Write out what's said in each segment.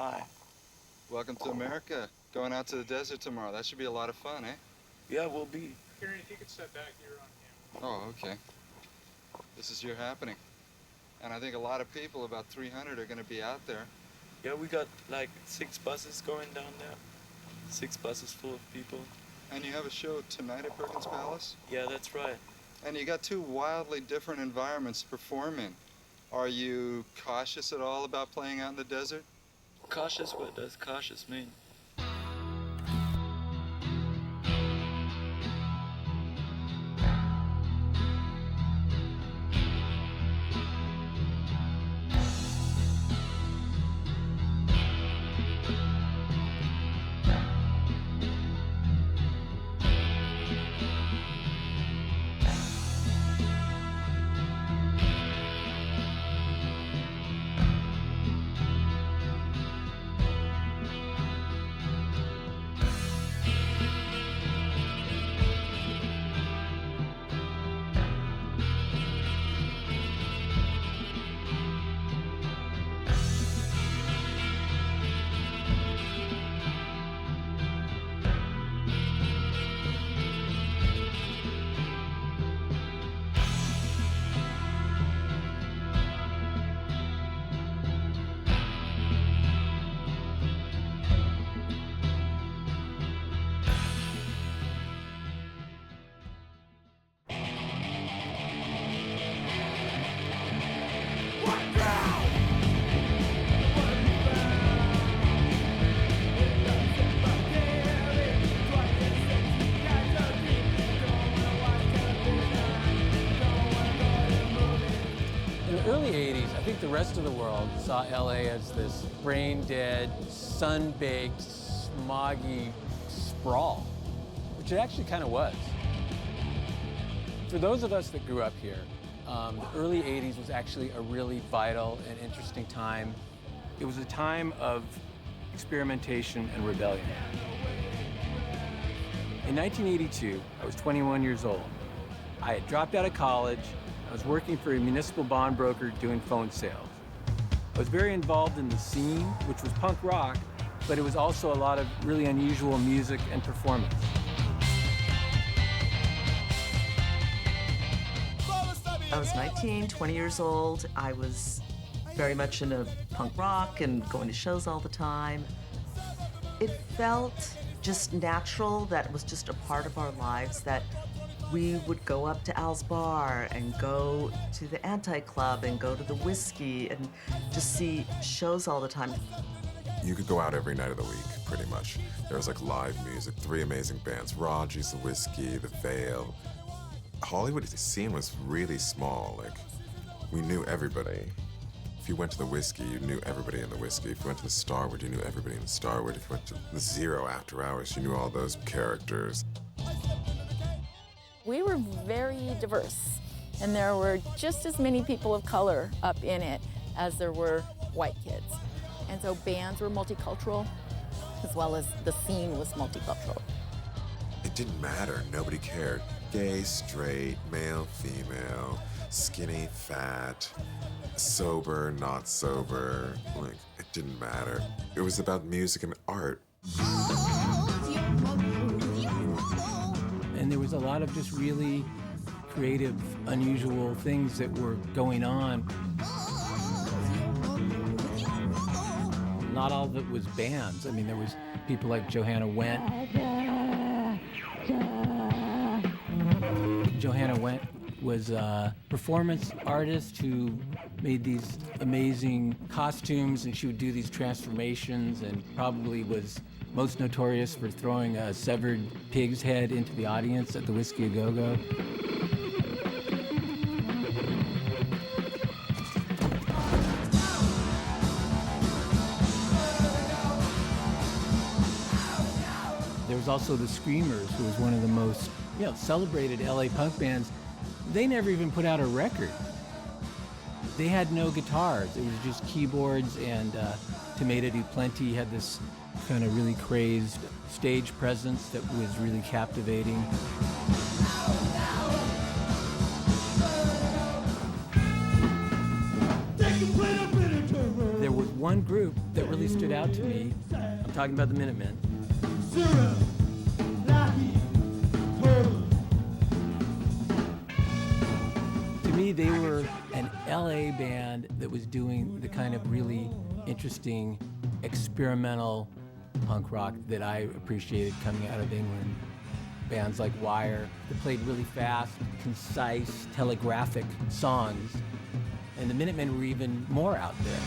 Hi. Welcome to America. Going out to the desert tomorrow. That should be a lot of fun, eh? Yeah, we'll be. Karen, if you could step back here on camera. Oh, okay. This is your happening. And I think a lot of people, about 300, are going to be out there. Yeah, we got like 6 buses going down there. 6 buses full of people. And you have a show tonight at Perkins Palace? Yeah, that's right. And you got 2 wildly different environments to perform in. Are you cautious at all about playing out in the desert? Cautious? What does cautious mean? In the early 80s, I think the rest of the world saw LA as this brain-dead, sun-baked, smoggy sprawl, which it actually kind of was. For those of us that grew up here, the early 80s was actually a really vital and interesting time. It was a time of experimentation and rebellion. In 1982, I was 21 years old. I had dropped out of college. I was working for a municipal bond broker doing phone sales. I was very involved in the scene, which was punk rock, but it was also a lot of really unusual music and performance. I was 19, 20 years old. I was very much into punk rock and going to shows all the time. It felt just natural, that it was just a part of our lives, that we would go up to Al's Bar and go to the Anti-Club and go to the Whiskey and just see shows all the time. You could go out every night of the week, pretty much. There was like live music, 3 amazing bands, Raji's, the Whiskey, the Veil. Hollywood scene was really small. Like, we knew everybody. If you went to the Whiskey, you knew everybody in the Whiskey. If you went to the Starwood, you knew everybody in the Starwood. If you went to the Zero After Hours, you knew all those characters. We were very diverse, and there were just as many people of color up in it as there were white kids. And so bands were multicultural, as well as the scene was multicultural. It didn't matter. Nobody cared. Gay, straight, male, female, skinny, fat, sober, not sober. Like, it didn't matter. It was about music and art. And there was a lot of just really creative, unusual things that were going on. Not all of it was bands. I mean, there was people like Johanna Wendt. Johanna Wendt was a performance artist who made these amazing costumes, and she would do these transformations, and probably was most notorious for throwing a severed pig's head into the audience at the Whiskey A Go-Go. There was also the Screamers, who was one of the most, celebrated LA punk bands. They never even put out a record. They had no guitars. It was just keyboards, and Tomato Du Plenty had this kind of really crazed stage presence that was really captivating. There was one group that really stood out to me, I'm talking about the Minutemen. To me, they were an LA band that was doing the kind of really interesting, experimental punk rock that I appreciated coming out of England. Bands like Wire that played really fast, concise, telegraphic songs. And the Minutemen were even more out there.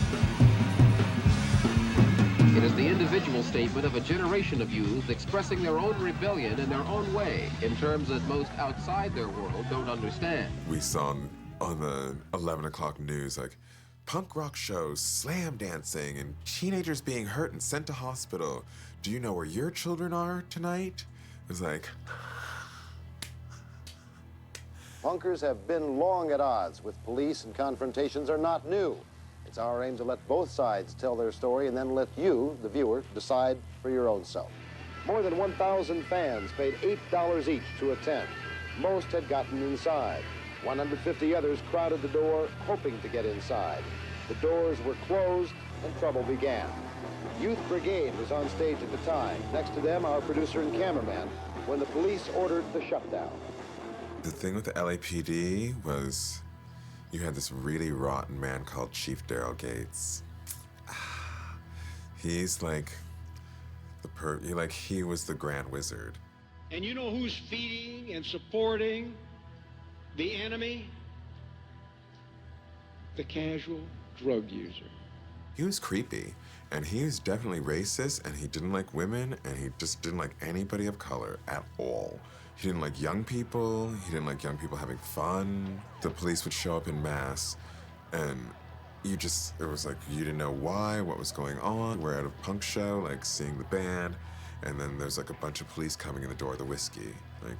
It is the individual statement of a generation of youth expressing their own rebellion in their own way, in terms that most outside their world don't understand. We saw on the 11 o'clock news, like, punk rock shows, slam dancing, and teenagers being hurt and sent to hospital. Do you know where your children are tonight? It was like... Punkers have been long at odds with police, and confrontations are not new. It's our aim to let both sides tell their story and then let you, the viewer, decide for your own self. More than 1,000 fans paid $8 each to attend. Most had gotten inside. 150 others crowded the door, hoping to get inside. The doors were closed and trouble began. Youth Brigade was on stage at the time. Next to them, our producer and cameraman, when the police ordered the shutdown. The thing with the LAPD was you had this really rotten man called Chief Daryl Gates. He's like he was the Grand Wizard. And you know who's feeding and supporting the enemy? The casual drug user. He was creepy, and he was definitely racist, and he didn't like women, and he just didn't like anybody of color at all. He didn't like young people. He didn't like young people having fun. The police would show up in mass, and it was like you didn't know why, what was going on. We're at a punk show, like seeing the band, and then there's like a bunch of police coming in the door of the whiskey. Like,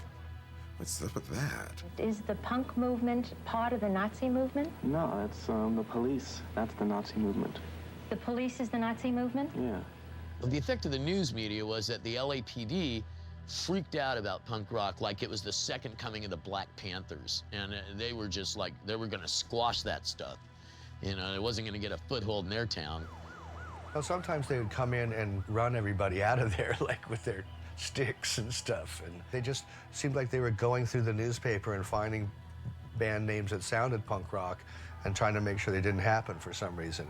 what's up with that? Is the punk movement part of the Nazi movement? No, that's the police. That's the Nazi movement. The police is the Nazi movement? Yeah. Well, the effect of the news media was that the LAPD freaked out about punk rock like it was the second coming of the Black Panthers. And they were just like, they were gonna squash that stuff. You know, it wasn't gonna get a foothold in their town. Well, sometimes they would come in and run everybody out of there, like with their sticks and stuff. And they just seemed like they were going through the newspaper and finding band names that sounded punk rock and trying to make sure they didn't happen for some reason.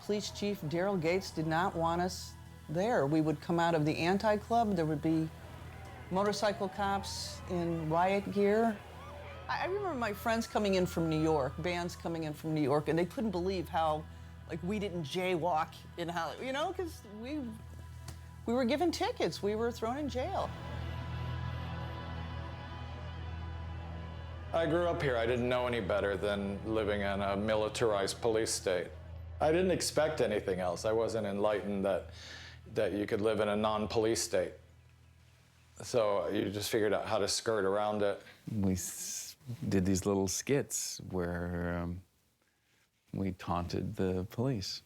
Police Chief Daryl Gates did not want us there. We would come out of the anti-club, there would be motorcycle cops in riot gear. I remember my friends coming in from New York, bands coming in from New York, and they couldn't believe how, like, we didn't jaywalk in Hollywood, you know, because we were given tickets, we were thrown in jail. I grew up here. I didn't know any better than living in a militarized police state. I didn't expect anything else. I wasn't enlightened that you could live in a non-police state. So you just figured out how to skirt around it. We did these little skits where we taunted the police.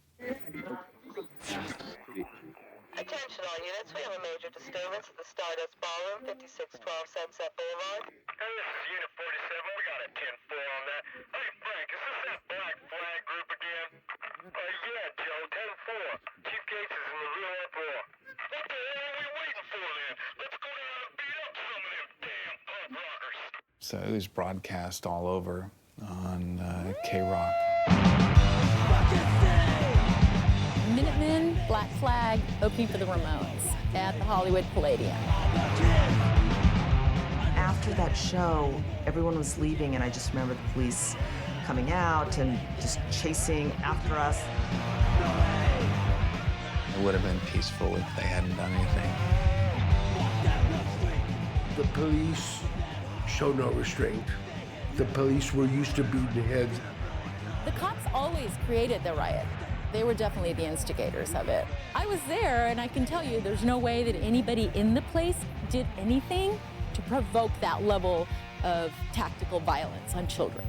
Attention all units, we have a major disturbance at the Stardust Ballroom, 5612 Sunset Boulevard. Hey, this is Unit 47, we got a 10-4 on that. Hey, Frank, is this that Black Flag group again? Yeah, Joe, 10-4. Chief Gates is in the real uproar. What the hell are we waiting for then? Let's go down and beat up some of them damn punk rockers. So it was broadcast all over on K-Rock. Minutemen, Black Flag, opening for the Ramones at the Hollywood Palladium. After that show, everyone was leaving, and I just remember the police coming out and just chasing after us. It would have been peaceful if they hadn't done anything. The police showed no restraint. The police were used to beating heads. The cops always created the riot. They were definitely the instigators of it. I was there, and I can tell you there's no way that anybody in the place did anything to provoke that level of tactical violence on children.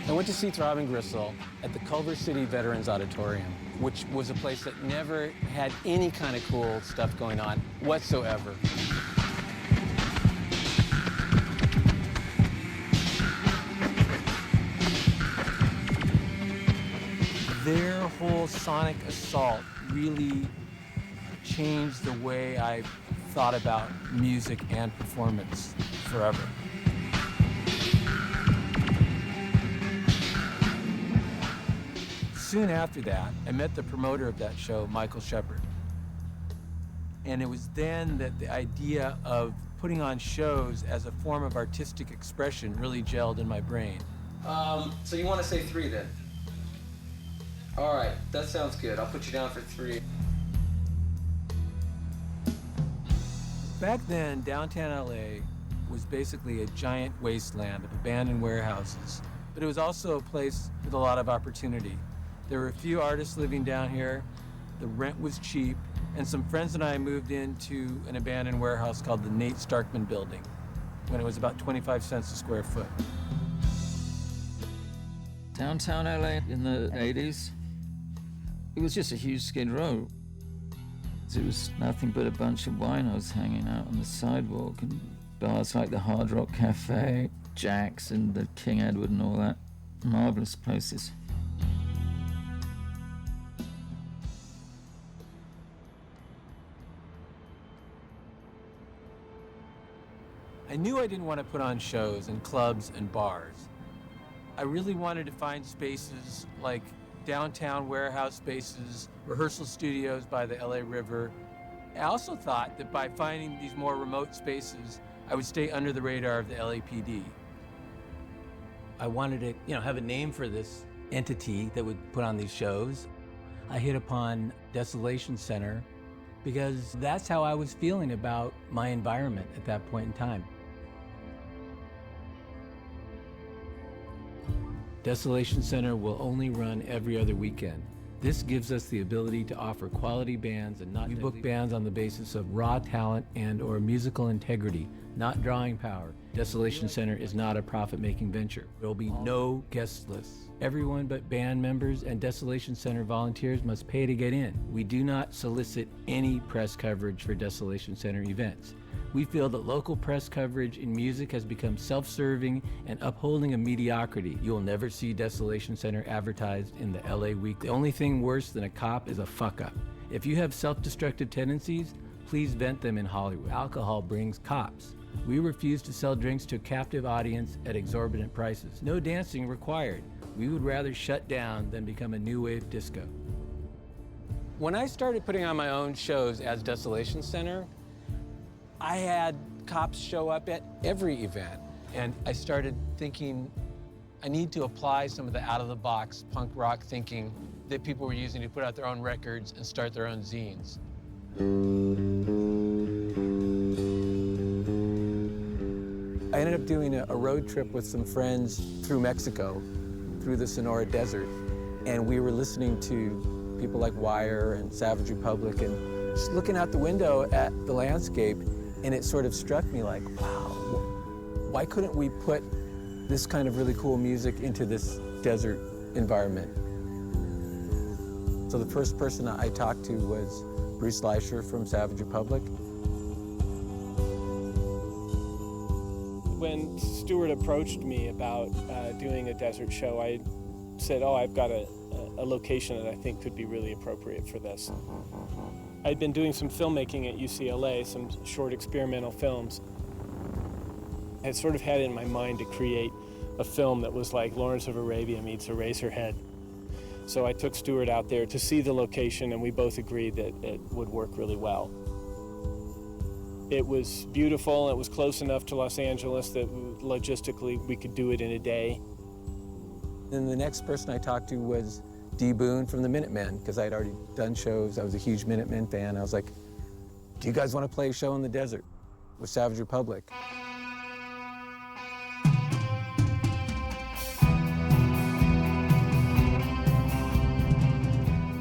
I went to see Throbbing Gristle at the Culver City Veterans Auditorium, which was a place that never had any kind of cool stuff going on whatsoever. whole sonic assault really changed the way I thought about music and performance forever. Soon after that, I met the promoter of that show, Michael Shepard. And it was then that the idea of putting on shows as a form of artistic expression really gelled in my brain. So you want to say 3 then? All right, that sounds good. I'll put you down for 3. Back then, downtown LA was basically a giant wasteland of abandoned warehouses, but it was also a place with a lot of opportunity. There were a few artists living down here, the rent was cheap, and some friends and I moved into an abandoned warehouse called the Nate Starkman Building when it was about 25 cents a square foot. Downtown LA in the 80s, it was just a huge skid row. It was nothing but a bunch of winos hanging out on the sidewalk and bars like the Hard Rock Cafe, Jack's and the King Edward and all that. Marvelous places. I knew I didn't want to put on shows in clubs and bars. I really wanted to find spaces like downtown warehouse spaces, rehearsal studios by the LA River. I also thought that by finding these more remote spaces, I would stay under the radar of the LAPD. I wanted to, have a name for this entity that would put on these shows. I hit upon Desolation Center because that's how I was feeling about my environment at that point in time. Desolation Center will only run every other weekend. This gives us the ability to offer quality bands and not book bands on the basis of raw talent and or musical integrity, not drawing power. Desolation Center is not a profit-making venture. There will be no guest lists. Everyone but band members and Desolation Center volunteers must pay to get in. We do not solicit any press coverage for Desolation Center events. We feel that local press coverage in music has become self-serving and upholding a mediocrity. You will never see Desolation Center advertised in the LA Week. The only thing worse than a cop is a fuck-up. If you have self-destructive tendencies, please vent them in Hollywood. Alcohol brings cops. We refuse to sell drinks to a captive audience at exorbitant prices. No dancing required. We would rather shut down than become a new wave disco. When I started putting on my own shows as Desolation Center, I had cops show up at every event, and I started thinking I need to apply some of the out-of-the-box punk rock thinking that people were using to put out their own records and start their own zines. I ended up doing a road trip with some friends through Mexico, through the Sonora Desert, and we were listening to people like Wire and Savage Republic and just looking out the window at the landscape. And it sort of struck me like, wow, why couldn't we put this kind of really cool music into this desert environment? So the first person I talked to was Bruce Leisher from Savage Republic. When Stuart approached me about doing a desert show, I said, I've got a location that I think could be really appropriate for this. I'd been doing some filmmaking at UCLA, some short experimental films. I had sort of had it in my mind to create a film that was like Lawrence of Arabia meets Eraserhead. So I took Stuart out there to see the location, and we both agreed that it would work really well. It was beautiful, it was close enough to Los Angeles that logistically we could do it in a day. Then the next person I talked to was D. Boone from the Minutemen, because I'd already done shows. I was a huge Minutemen fan. I was like, do you guys want to play a show in the desert with Savage Republic?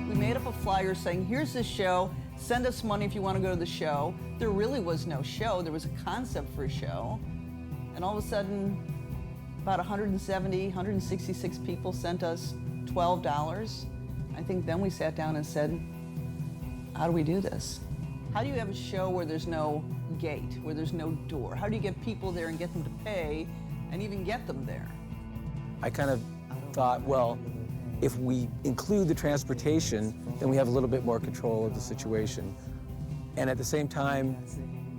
We made up a flyer saying, here's this show, send us money if you want to go to the show. There really was no show. There was a concept for a show. And all of a sudden, about 170, 166 people sent us $12. I think then we sat down and said, how do we do this? How do you have a show where there's no gate, where there's no door? How do you get people there and get them to pay and even get them there? I kind of thought, well, If we include the transportation, then we have a little bit more control of the situation. And at the same time,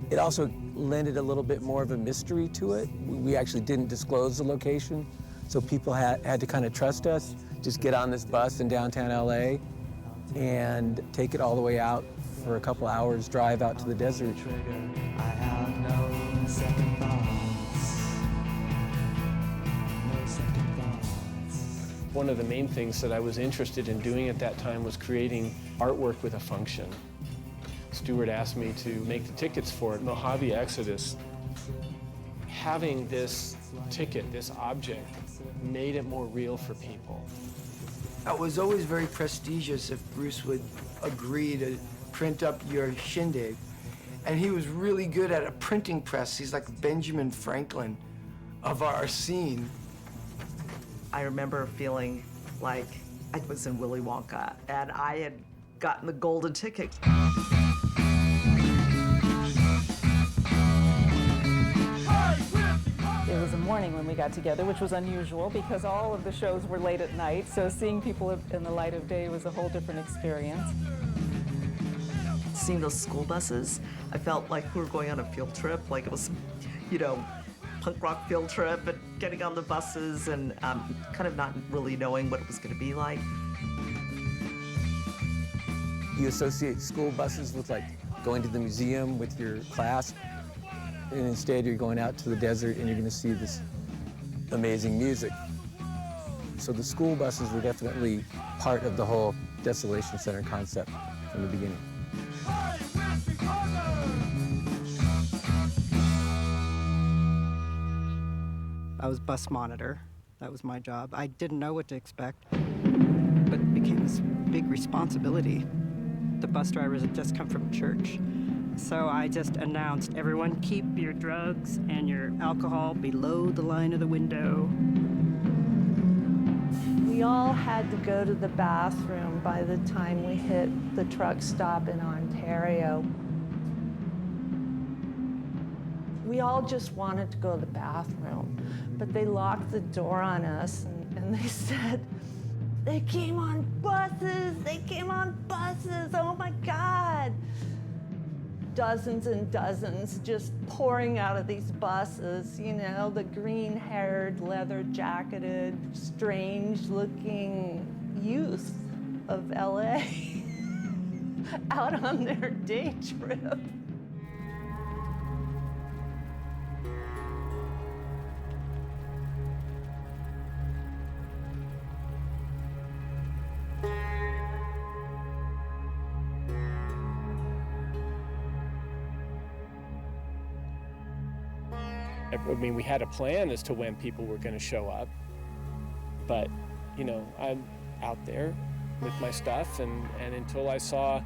it also lended a little bit more of a mystery to it. We actually didn't disclose the location, so people had to kind of trust us. Just get on this bus in downtown LA and take it all the way out for a couple hours, drive out to the desert. I have no second thoughts. No second thoughts. One of the main things that I was interested in doing at that time was creating artwork with a function. Stewart asked me to make the tickets for it. Mojave Exodus, having this ticket, this object, made it more real for people. It was always very prestigious if Bruce would agree to print up your shindig. And he was really good at a printing press. He's like Benjamin Franklin of our scene. I remember feeling like I was in Willy Wonka and I had gotten the golden ticket. It was a morning when we got together, which was unusual because all of the shows were late at night, so seeing people in the light of day was a whole different experience. Seeing those school buses, I felt like we were going on a field trip, like it was, you know, punk rock field trip and getting on the buses and kind of not really knowing what it was going to be like. You associate school buses with like going to the museum with your class, and instead you're going out to the desert and you're going to see this amazing music. So the school buses were definitely part of the whole Desolation Center concept from the beginning. I was bus monitor. That was my job. I didn't know what to expect, but it became this big responsibility. The bus drivers had just come from church. So I just announced, everyone keep your drugs and your alcohol below the line of the window. We all had to go to the bathroom by the time we hit the truck stop in Ontario. We all just wanted to go to the bathroom, but they locked the door on us and they said, they came on buses, oh my God. Dozens and dozens just pouring out of these buses, you know, the green-haired, leather-jacketed, strange-looking youth of LA out on their day trip. I mean, we had a plan as to when people were going to show up, but, you know, I'm out there with my stuff, and until I saw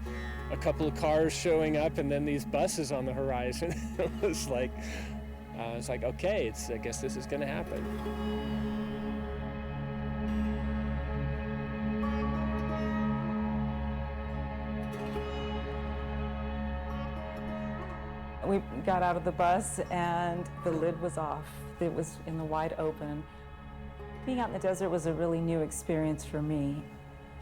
a couple of cars showing up and then these buses on the horizon, it was like, okay, I guess this is going to happen. We got out of the bus and the lid was off. It was in the wide open. Being out in the desert was a really new experience for me.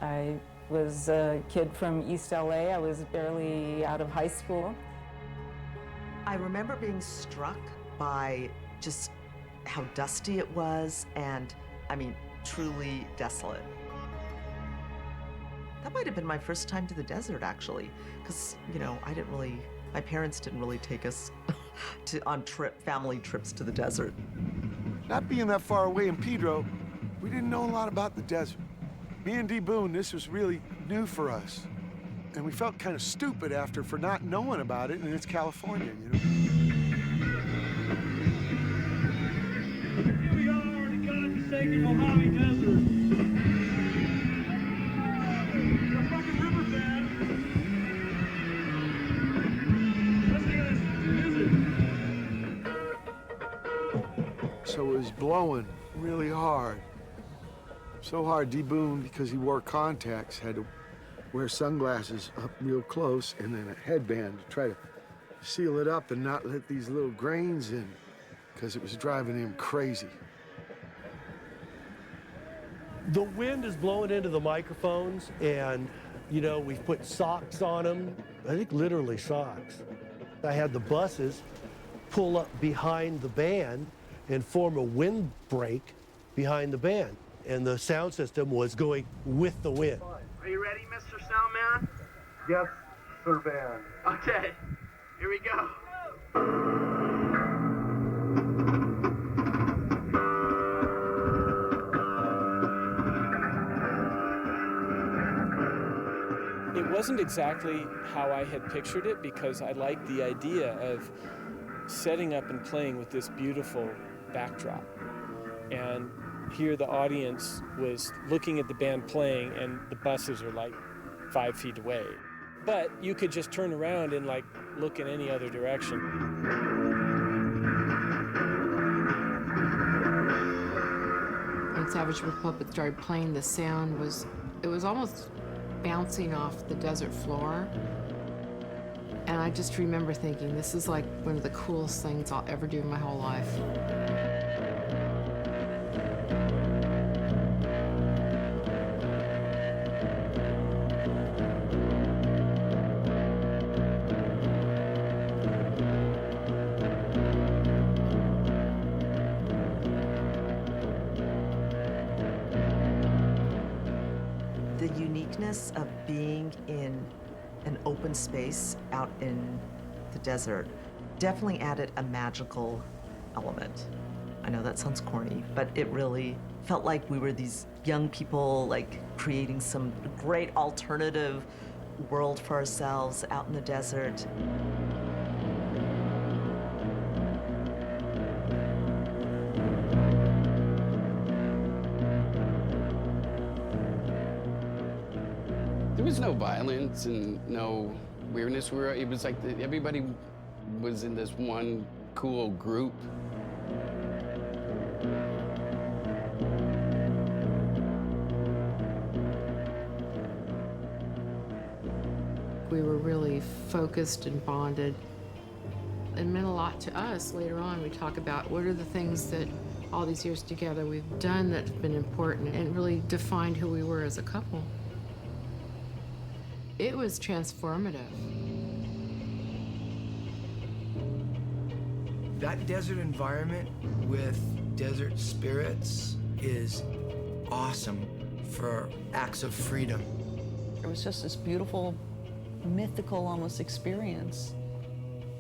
I was a kid from East LA. I was barely out of high school. I remember being struck by just how dusty it was and, I mean, truly desolate. That might have been my first time to the desert, actually, because, you know, my parents didn't really take us on family trips to the desert. Not being that far away in Pedro, we didn't know a lot about the desert. Me and D. Boone, this was really new for us. And we felt kind of stupid for not knowing about it, and it's California, you know? Here we are in the godforsaken Mojave Desert. The fucking riverbed. So it was blowing really hard. So hard, D. Boone, because he wore contacts, had to wear sunglasses up real close and then a headband to try to seal it up and not let these little grains in, because it was driving him crazy. The wind is blowing into the microphones, and, you know, we've put socks on them. I think literally socks. I had the buses pull up behind the band and form a windbreak behind the band. And the sound system was going with the wind. Are you ready, Mr. Soundman? Yes, sir, band. Okay, here we go. It wasn't exactly how I had pictured it, because I liked the idea of setting up and playing with this beautiful backdrop. And here the audience was looking at the band playing, and the buses are like 5 feet away. But you could just turn around and like look in any other direction. When Savage Republic started playing, the sound it was almost bouncing off the desert floor. And I just remember thinking, this is like one of the coolest things I'll ever do in my whole life. The uniqueness of being in an open space out in the desert definitely added a magical element. I know that sounds corny, but it really felt like we were these young people, like creating some great alternative world for ourselves out in the desert. There was no violence and no weirdness. It was like everybody was in this one cool group. We were really focused and bonded. It meant a lot to us. Later on, we talk about what are the things that all these years together we've done that's been important and really defined who we were as a couple. It was transformative. That desert environment with desert spirits is awesome for acts of freedom. It was just this beautiful, mythical almost experience.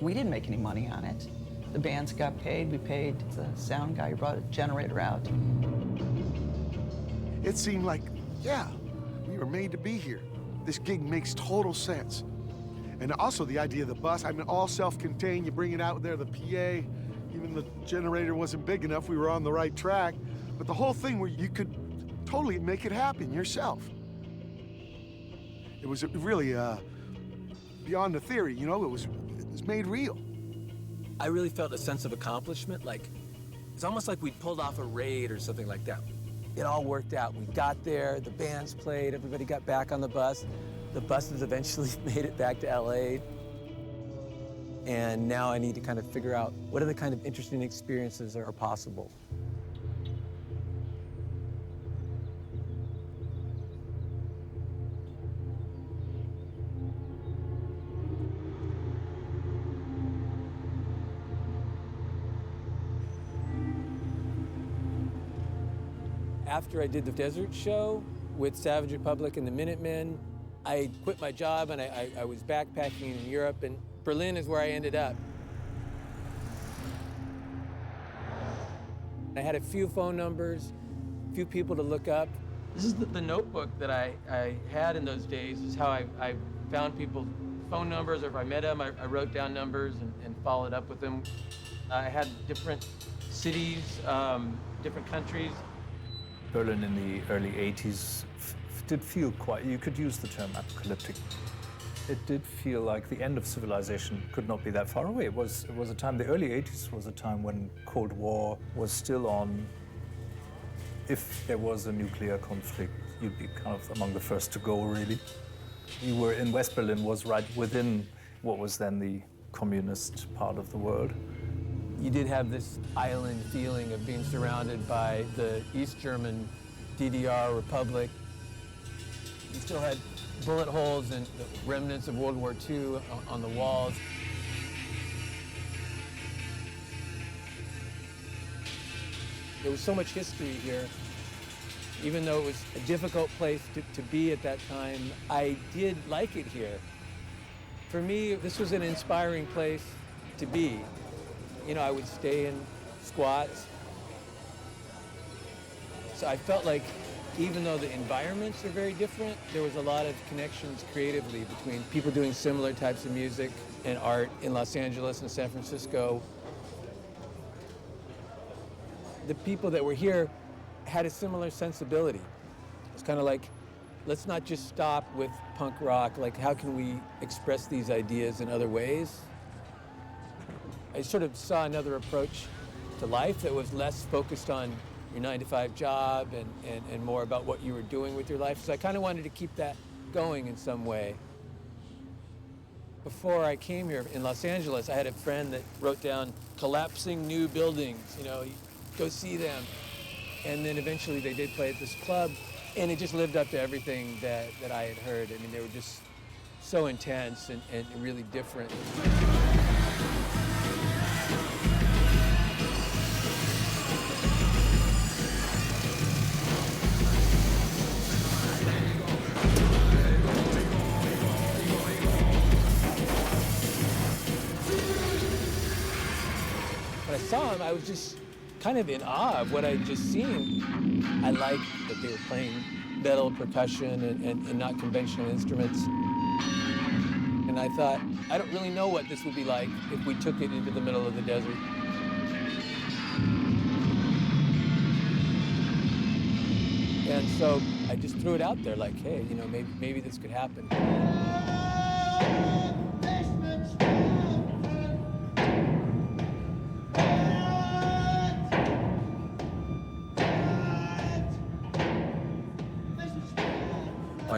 We didn't make any money on it. The bands got paid. We paid the sound guy who brought a generator out. It seemed like, yeah, we were made to be here. This gig makes total sense. And also the idea of the bus, I mean, all self-contained, you bring it out there, the PA, even the generator wasn't big enough, we were on the right track. But the whole thing where you could totally make it happen yourself. It was really beyond the theory, you know, it was made real. I really felt a sense of accomplishment, like, it's almost like we'd pulled off a raid or something like that. It all worked out. We got there, the bands played, everybody got back on the bus. The buses eventually made it back to LA. And now I need to kind of figure out what are the kind of interesting experiences that are possible. After I did the desert show with Savage Republic and the Minutemen, I quit my job and I was backpacking in Europe, and Berlin is where I ended up. I had a few phone numbers, a few people to look up. This is the notebook that I had in those days. This is how I found people's phone numbers, or if I met them, I wrote down numbers and followed up with them. I had different cities, different countries. Berlin in the early 80s did feel quite, you could use the term apocalyptic. It did feel like the end of civilization could not be that far away. It was a time, the early 80s was a time when Cold War was still on. If there was a nuclear conflict, you'd be kind of among the first to go, really. You were in West Berlin, was right within what was then the communist part of the world. You did have this island feeling of being surrounded by the East German DDR Republic. You still had bullet holes and the remnants of World War II on the walls. There was so much history here. Even though it was a difficult place to be at that time, I did like it here. For me, this was an inspiring place to be. You know, I would stay in squats. So I felt like even though the environments are very different, there was a lot of connections creatively between people doing similar types of music and art in Los Angeles and San Francisco. The people that were here had a similar sensibility. It's kind of like, let's not just stop with punk rock, like how can we express these ideas in other ways? I sort of saw another approach to life that was less focused on your 9-to-5 job and more about what you were doing with your life. So I kind of wanted to keep that going in some way. Before I came here in Los Angeles, I had a friend that wrote down collapsing new buildings, you know, go see them. And then eventually they did play at this club, and it just lived up to everything that I had heard. I mean, they were just so intense and really different. When I saw them, I was just kind of in awe of what I'd just seen. I liked that they were playing metal percussion and not conventional instruments. And I thought, I don't really know what this would be like if we took it into the middle of the desert. And so I just threw it out there like, hey, you know, maybe this could happen.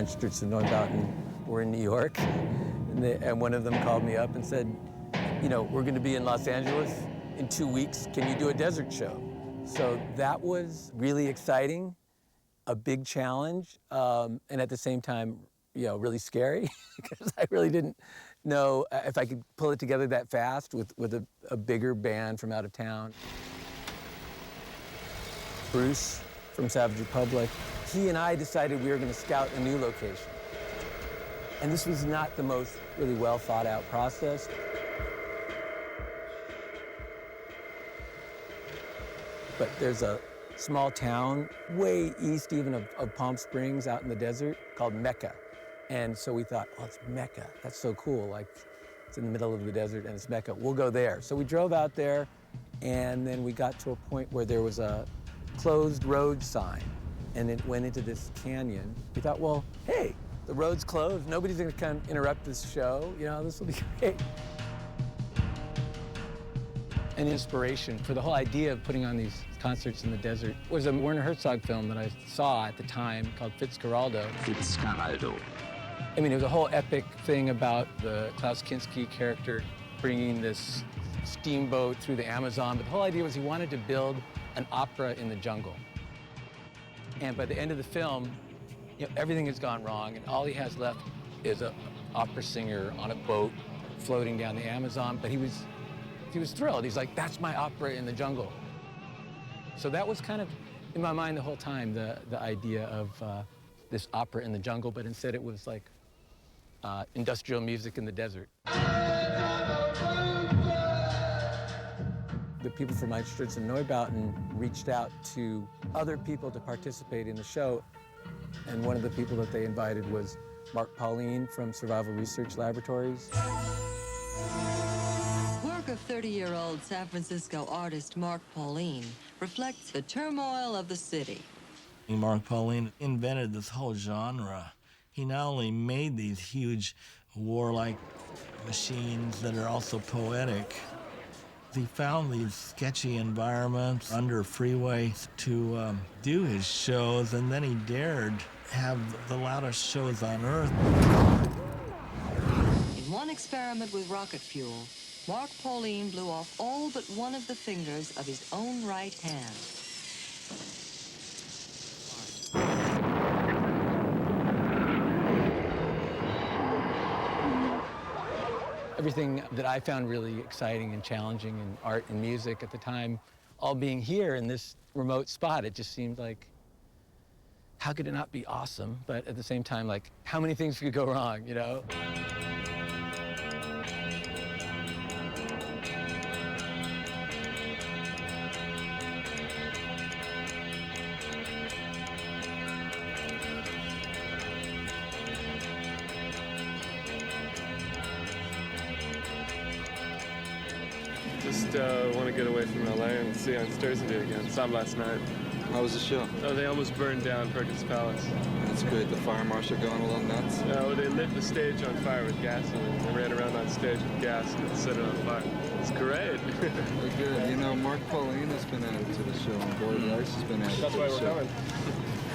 Streets of Neubauten were in New York, and one of them called me up and said, you know, we're going to be in Los Angeles in 2 weeks. Can you do a desert show? So that was really exciting, a big challenge, and at the same time, you know, really scary because I really didn't know if I could pull it together that fast with a bigger band from out of town. Bruce from Savage Republic, he and I decided we were going to scout a new location. And this was not the most really well thought out process. But there's a small town way east even of Palm Springs out in the desert called Mecca. And so we thought, oh, it's Mecca. That's so cool. Like, it's in the middle of the desert and it's Mecca. We'll go there. So we drove out there, and then we got to a point where there was a closed road sign, and it went into this canyon. We thought, well, hey, the road's closed. Nobody's gonna come interrupt this show. You know, this will be great. An inspiration for the whole idea of putting on these concerts in the desert was a Werner Herzog film that I saw at the time called Fitzcarraldo. Fitzcarraldo. I mean, it was a whole epic thing about the Klaus Kinski character bringing this steamboat through the Amazon, but the whole idea was he wanted to build an opera in the jungle. And by the end of the film, you know, everything has gone wrong, and all he has left is an opera singer on a boat floating down the Amazon, but he was thrilled. He's like, that's my opera in the jungle. So that was kind of in my mind the whole time, the idea of this opera in the jungle, but instead it was like industrial music in the desert. The people from Einstürzen and Neubauten reached out to other people to participate in the show, and one of the people that they invited was Mark Pauline from Survival Research Laboratories. Work of 30-year-old San Francisco artist Mark Pauline reflects the turmoil of the city. Mark Pauline invented this whole genre. He not only made these huge warlike machines that are also poetic, he found these sketchy environments under freeways to do his shows, and then he dared have the loudest shows on Earth. In one experiment with rocket fuel, Mark Pauline blew off all but one of the fingers of his own right hand. everything that I found really exciting and challenging in art and music at the time, all being here in this remote spot, it just seemed like, how could it not be awesome? But at the same time, like, how many things could go wrong, you know? Just want to get away from LA and see on Thursday again. Saw him last night. How was the show? Oh, they almost burned down Perkins Palace. That's good. The fire marshal going a little nuts? Yeah, well, they lit the stage on fire with gasoline. They ran around on stage with gas and set it on fire. It's great. Very good. You know, Mark Pauline has been added to the show, and Boyd Rice has been added That's to why the we're show. coming.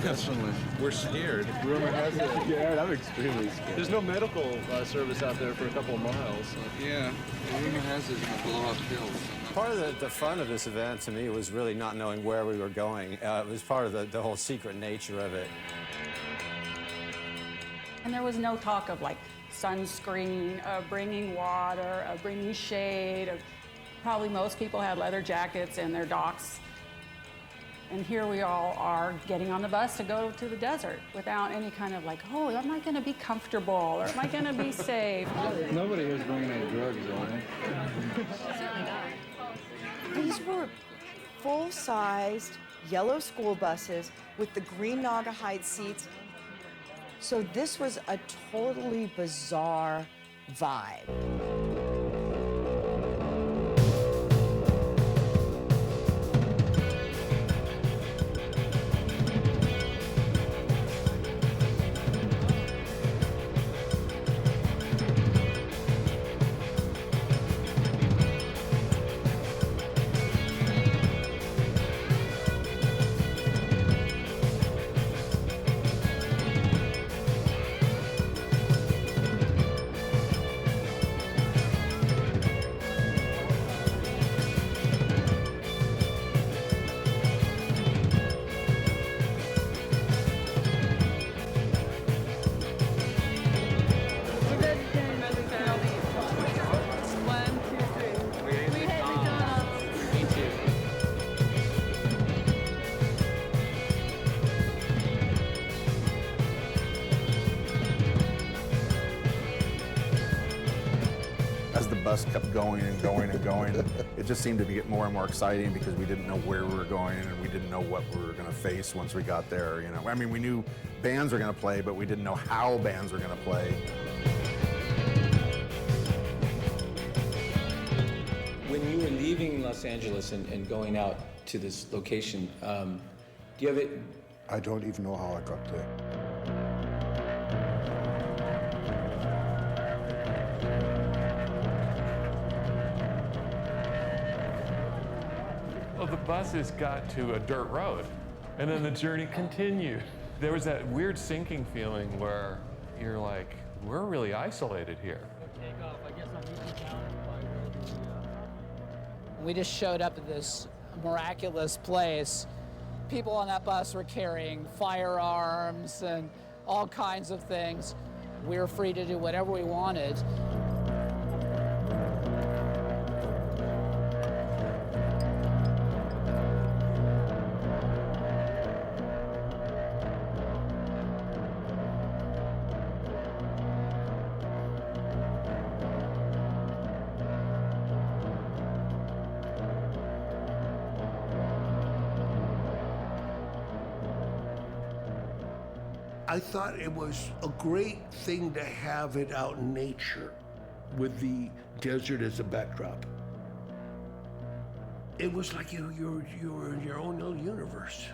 Definitely. We're scared. Rumor has it. Yeah, I'm extremely scared. There's no medical service out there for a couple of miles. Yeah, rumor has it going to blow up hills. Part of the fun of this event, to me, was really not knowing where we were going. It was part of the whole secret nature of it. And there was no talk of like sunscreen, bringing water, bringing shade. Probably most people had leather jackets in their docks. And here we all are getting on the bus to go to the desert without any kind of like, oh, am I going to be comfortable or am I going to be safe? Nobody here's bringing any drugs, are they? Certainly not. These were full-sized yellow school buses with the green Naugahyde seats. So this was a totally bizarre vibe. As the bus kept going and going and going, it just seemed to get more and more exciting because we didn't know where we were going and we didn't know what we were going to face once we got there. You know, I mean, we knew bands were going to play, but we didn't know how bands were going to play. When you were leaving Los Angeles and going out to this location, do you have it? I don't even know how I got there. Well, the buses got to a dirt road, and then the journey continued. There was that weird sinking feeling where you're like, we're really isolated here. We just showed up at this miraculous place. People on that bus were carrying firearms and all kinds of things. We were free to do whatever we wanted. I thought it was a great thing to have it out in nature with the desert as a backdrop. It was like you were in your own little universe.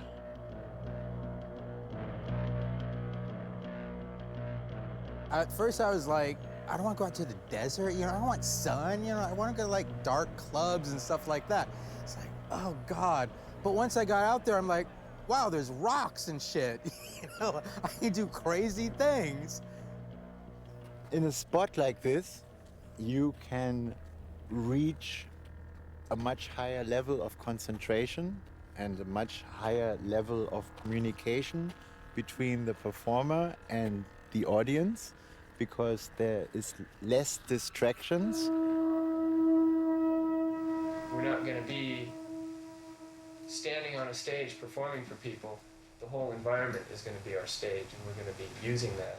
At first I was like, I don't want to go out to the desert, you know, I don't want sun, you know, I want to go to like dark clubs and stuff like that. It's like, oh God. But once I got out there, I'm like, wow, there's rocks and shit. You know, I can do crazy things. In a spot like this, you can reach a much higher level of concentration and a much higher level of communication between the performer and the audience because there is less distractions. We're not going to be standing on a stage performing for people. The whole environment is going to be our stage, and we're going to be using that.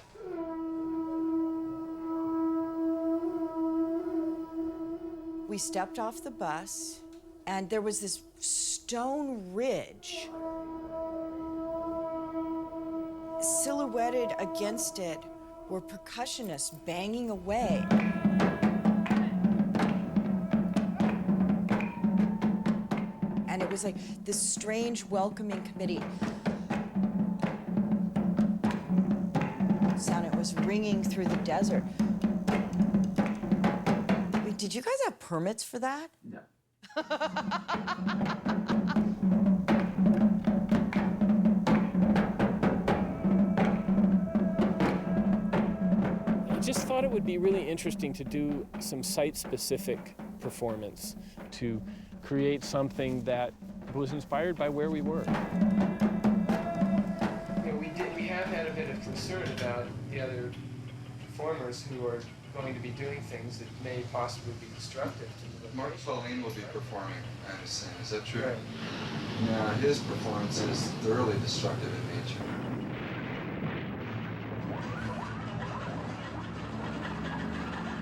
We stepped off the bus, and there was this stone ridge. Silhouetted against it were percussionists banging away. And it was like this strange welcoming committee sound. It was ringing through the desert. Wait, did you guys have permits for that? No. I just thought it would be really interesting to do some site-specific performance, to create something that was inspired by where we were. You know, we have had a bit of concern about the other performers who are going to be doing things that may possibly be destructive to the Mark Pauline will be performing, I understand. Is that true? Right. Yeah, his performance is thoroughly destructive in nature.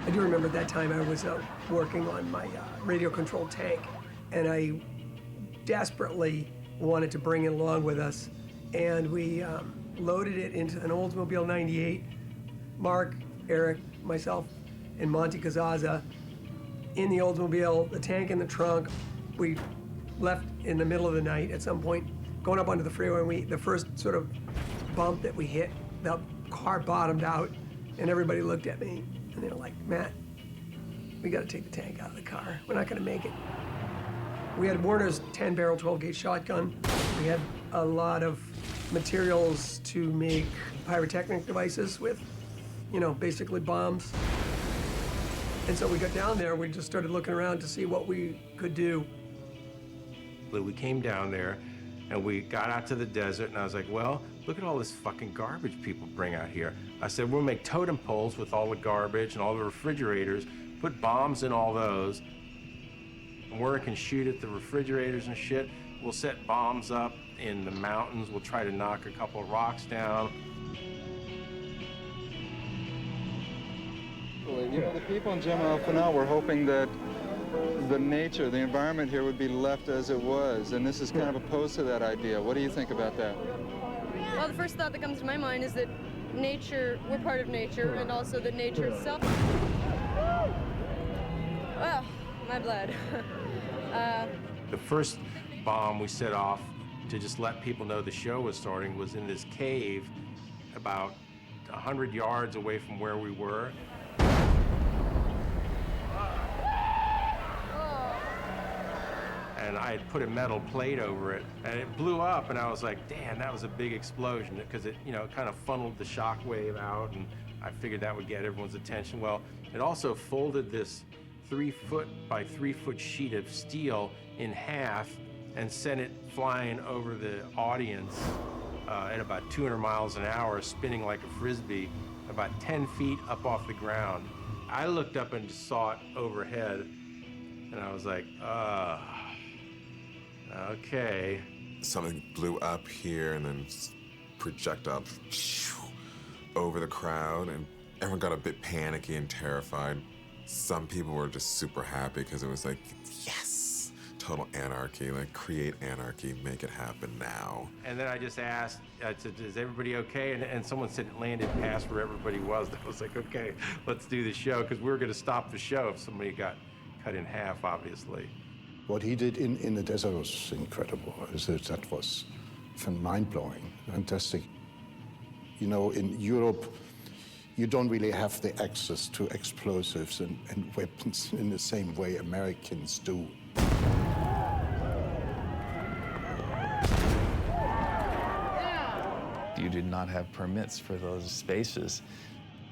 I do remember that time I was working on my radio-controlled tank, and I desperately wanted to bring it along with us, and we loaded it into an Oldsmobile 98. Mark, Eric, myself, and Monty Kazaza in the Oldsmobile, the tank in the trunk. We left in the middle of the night at some point, going up onto the freeway, and the first sort of bump that we hit, the car bottomed out, and everybody looked at me, and they were like, Matt, we gotta take the tank out of the car. We're not gonna make it. We had Warner's 10-barrel 12-gauge shotgun. We had a lot of materials to make pyrotechnic devices with, you know, basically bombs. And so we got down there, we just started looking around to see what we could do. We came down there and we got out to the desert, and I was like, well, look at all this fucking garbage people bring out here. I said, we'll make totem poles with all the garbage and all the refrigerators, put bombs in all those. Warner can shoot at the refrigerators and shit. We'll set bombs up in the mountains. We'll try to knock a couple of rocks down. You know, the people in Gemma for now were hoping that the nature, the environment here would be left as it was, and this is kind of opposed to that idea. What do you think about that? Well, the first thought that comes to my mind is that nature, we're part of nature, and also that nature itself. Oh, my blood. The first bomb we set off to just let people know the show was starting was in this cave about 100 yards away from where we were. And I had put a metal plate over it, and it blew up, and I was like, damn, that was a big explosion, because it, you know, kind of funneled the shock wave out, and I figured that would get everyone's attention. Well, it also folded this 3-foot by 3-foot sheet of steel in half and sent it flying over the audience at about 200 miles an hour, spinning like a Frisbee, about 10 feet up off the ground. I looked up and saw it overhead, and I was like, okay. Something blew up here and then projectile over the crowd, and everyone got a bit panicky and terrified. Some people were just super happy because it was like, yes, total anarchy, like create anarchy, make it happen now. And then I just asked, I said, is everybody okay? And someone said it landed past where everybody was. I was like, okay, let's do the show, because we were going to stop the show if somebody got cut in half, obviously. What he did in the desert was incredible. That was mind-blowing, fantastic. You know, in Europe, you don't really have the access to explosives and weapons in the same way Americans do. You did not have permits for those spaces.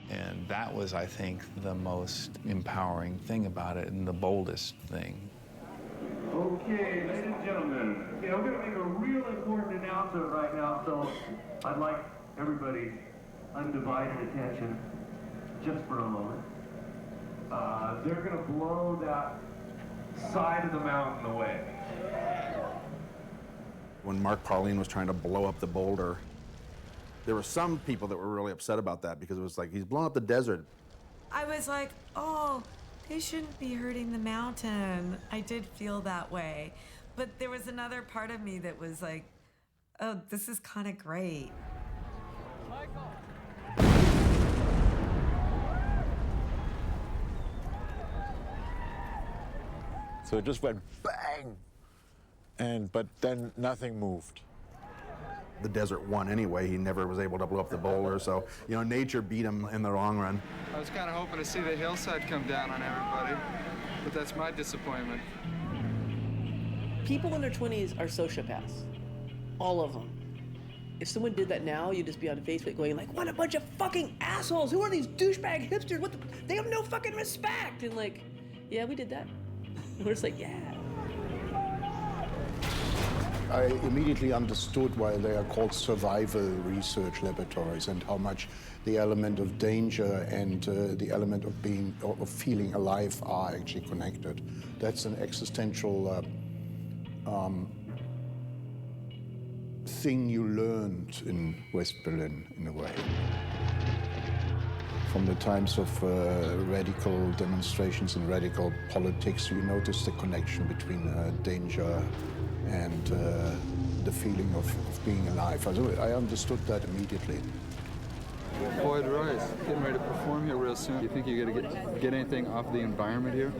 And that was, I think, the most empowering thing about it and the boldest thing. Okay, ladies and gentlemen, I'm going to make a real important announcement right now, so I'd like everybody's undivided attention. just for a moment. They're going to blow that side of the mountain away. When Mark Pauline was trying to blow up the boulder, there were some people that were really upset about that because it was like, he's blowing up the desert. I was like, oh, they shouldn't be hurting the mountain. I did feel that way. But there was another part of me that was like, oh, this is kind of great. So it just went bang, but then nothing moved. The desert won anyway. He never was able to blow up the boulder, so, you know, nature beat him in the long run. I was kind of hoping to see the hillside come down on everybody, but that's my disappointment. People in their 20s are sociopaths. All of them. If someone did that now, you'd just be on Facebook going like, what a bunch of fucking assholes! Who are these douchebag hipsters? What the? They have no fucking respect! And like, yeah, we did that. We're just like, yeah. I immediately understood why they are called survival research laboratories and how much the element of danger and the element of being or of feeling alive are actually connected. That's an existential thing you learned in West Berlin, in a way. From the times of radical demonstrations and radical politics, you notice the connection between danger and the feeling of being alive. I understood that immediately. Boyd Rice, getting ready to perform here real soon. You think you're going to get anything off the environment here?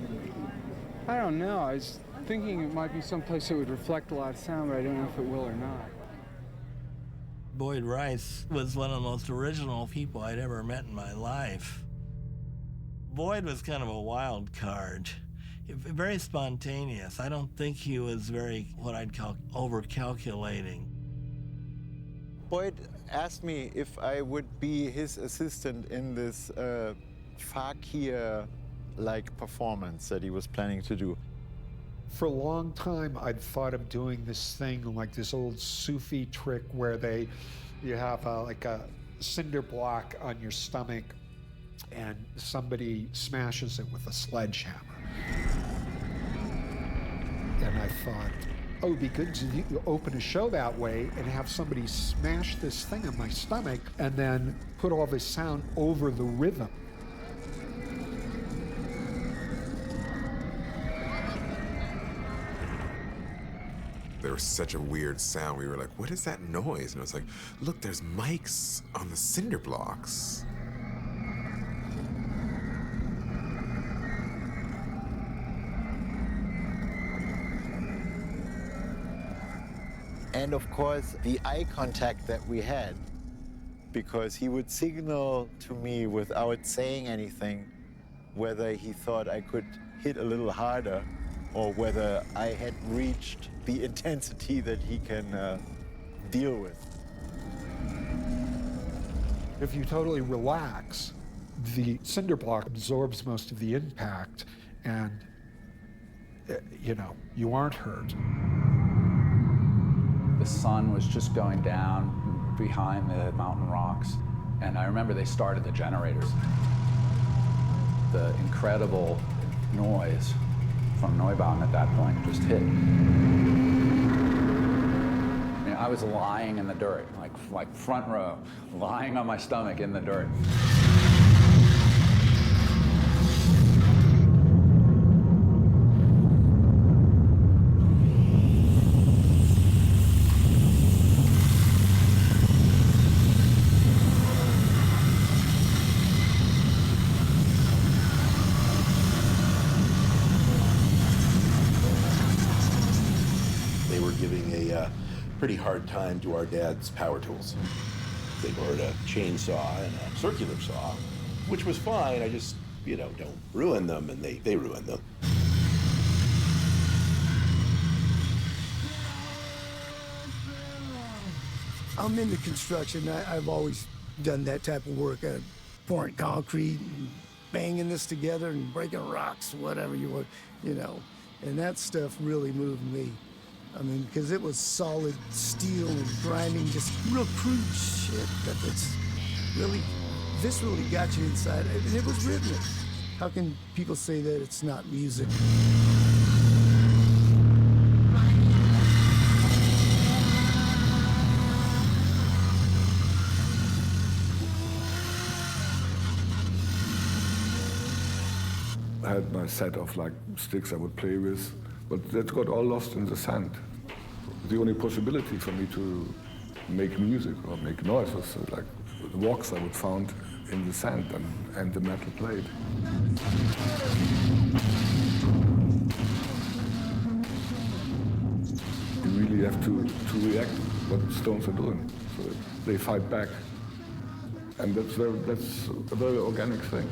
I don't know. I was thinking it might be someplace that would reflect a lot of sound, but I don't know if it will or not. Boyd Rice was one of the most original people I'd ever met in my life. Boyd was kind of a wild card, very spontaneous. I don't think he was very, what I'd call, over-calculating. Boyd asked me if I would be his assistant in this fakir-like performance that he was planning to do. For a long time, I'd thought of doing this thing, like this old Sufi trick where you have like a cinder block on your stomach and somebody smashes it with a sledgehammer. And I thought, oh, it'd be good to open a show that way and have somebody smash this thing on my stomach and then put all this sound over the rhythm. There was such a weird sound. We were like, what is that noise? And it was like, look, there's mics on the cinder blocks. And of course, the eye contact that we had, because he would signal to me without saying anything whether he thought I could hit a little harder or whether I had reached the intensity that he can deal with. If you totally relax, the cinder block absorbs most of the impact and, you know, you aren't hurt. The sun was just going down behind the mountain rocks, and I remember they started the generators. The incredible noise from Neubaum at that point just hit. I mean, I was lying in the dirt, like front row, lying on my stomach in the dirt. Pretty hard time to our dad's power tools. They borrowed a chainsaw and a circular saw, which was fine. I just, you know, don't ruin them, and they ruined them. I'm into construction. I've always done that type of work, pouring concrete and banging this together and breaking rocks, whatever you want, you know. And that stuff really moved me. I mean, because it was solid steel and grinding, just real crude shit that's really viscerally got you inside. And it was rhythmic. How can people say that it's not music? I had my set of like sticks I would play with, but that got all lost in the sand. The only possibility for me to make music or make noise was like the rocks I would found in the sand and the metal plate. You really have to react what the stones are doing, so that they fight back. And that's a very organic thing.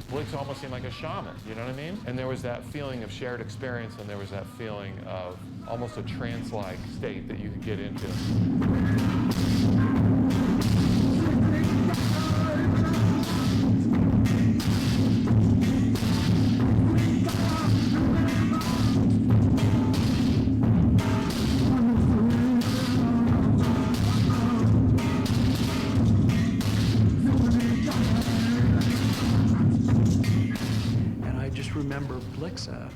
Blix almost seemed like a shaman, you know what I mean? And there was that feeling of shared experience, and there was that feeling of almost a trance-like state that you could get into. Remember Blixa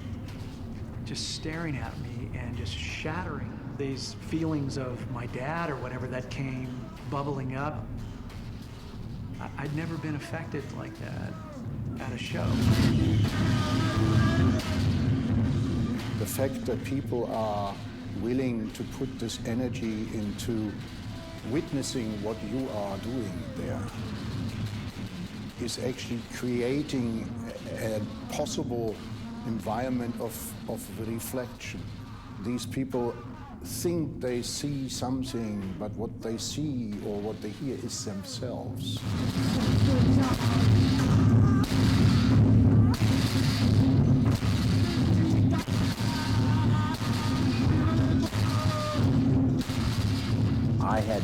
just staring at me and just shattering these feelings of my dad or whatever that came bubbling up. I'd never been affected like that at a show. The fact that people are willing to put this energy into witnessing what you are doing there is actually creating a possible environment of reflection. These people think they see something, but what they see or what they hear is themselves. I had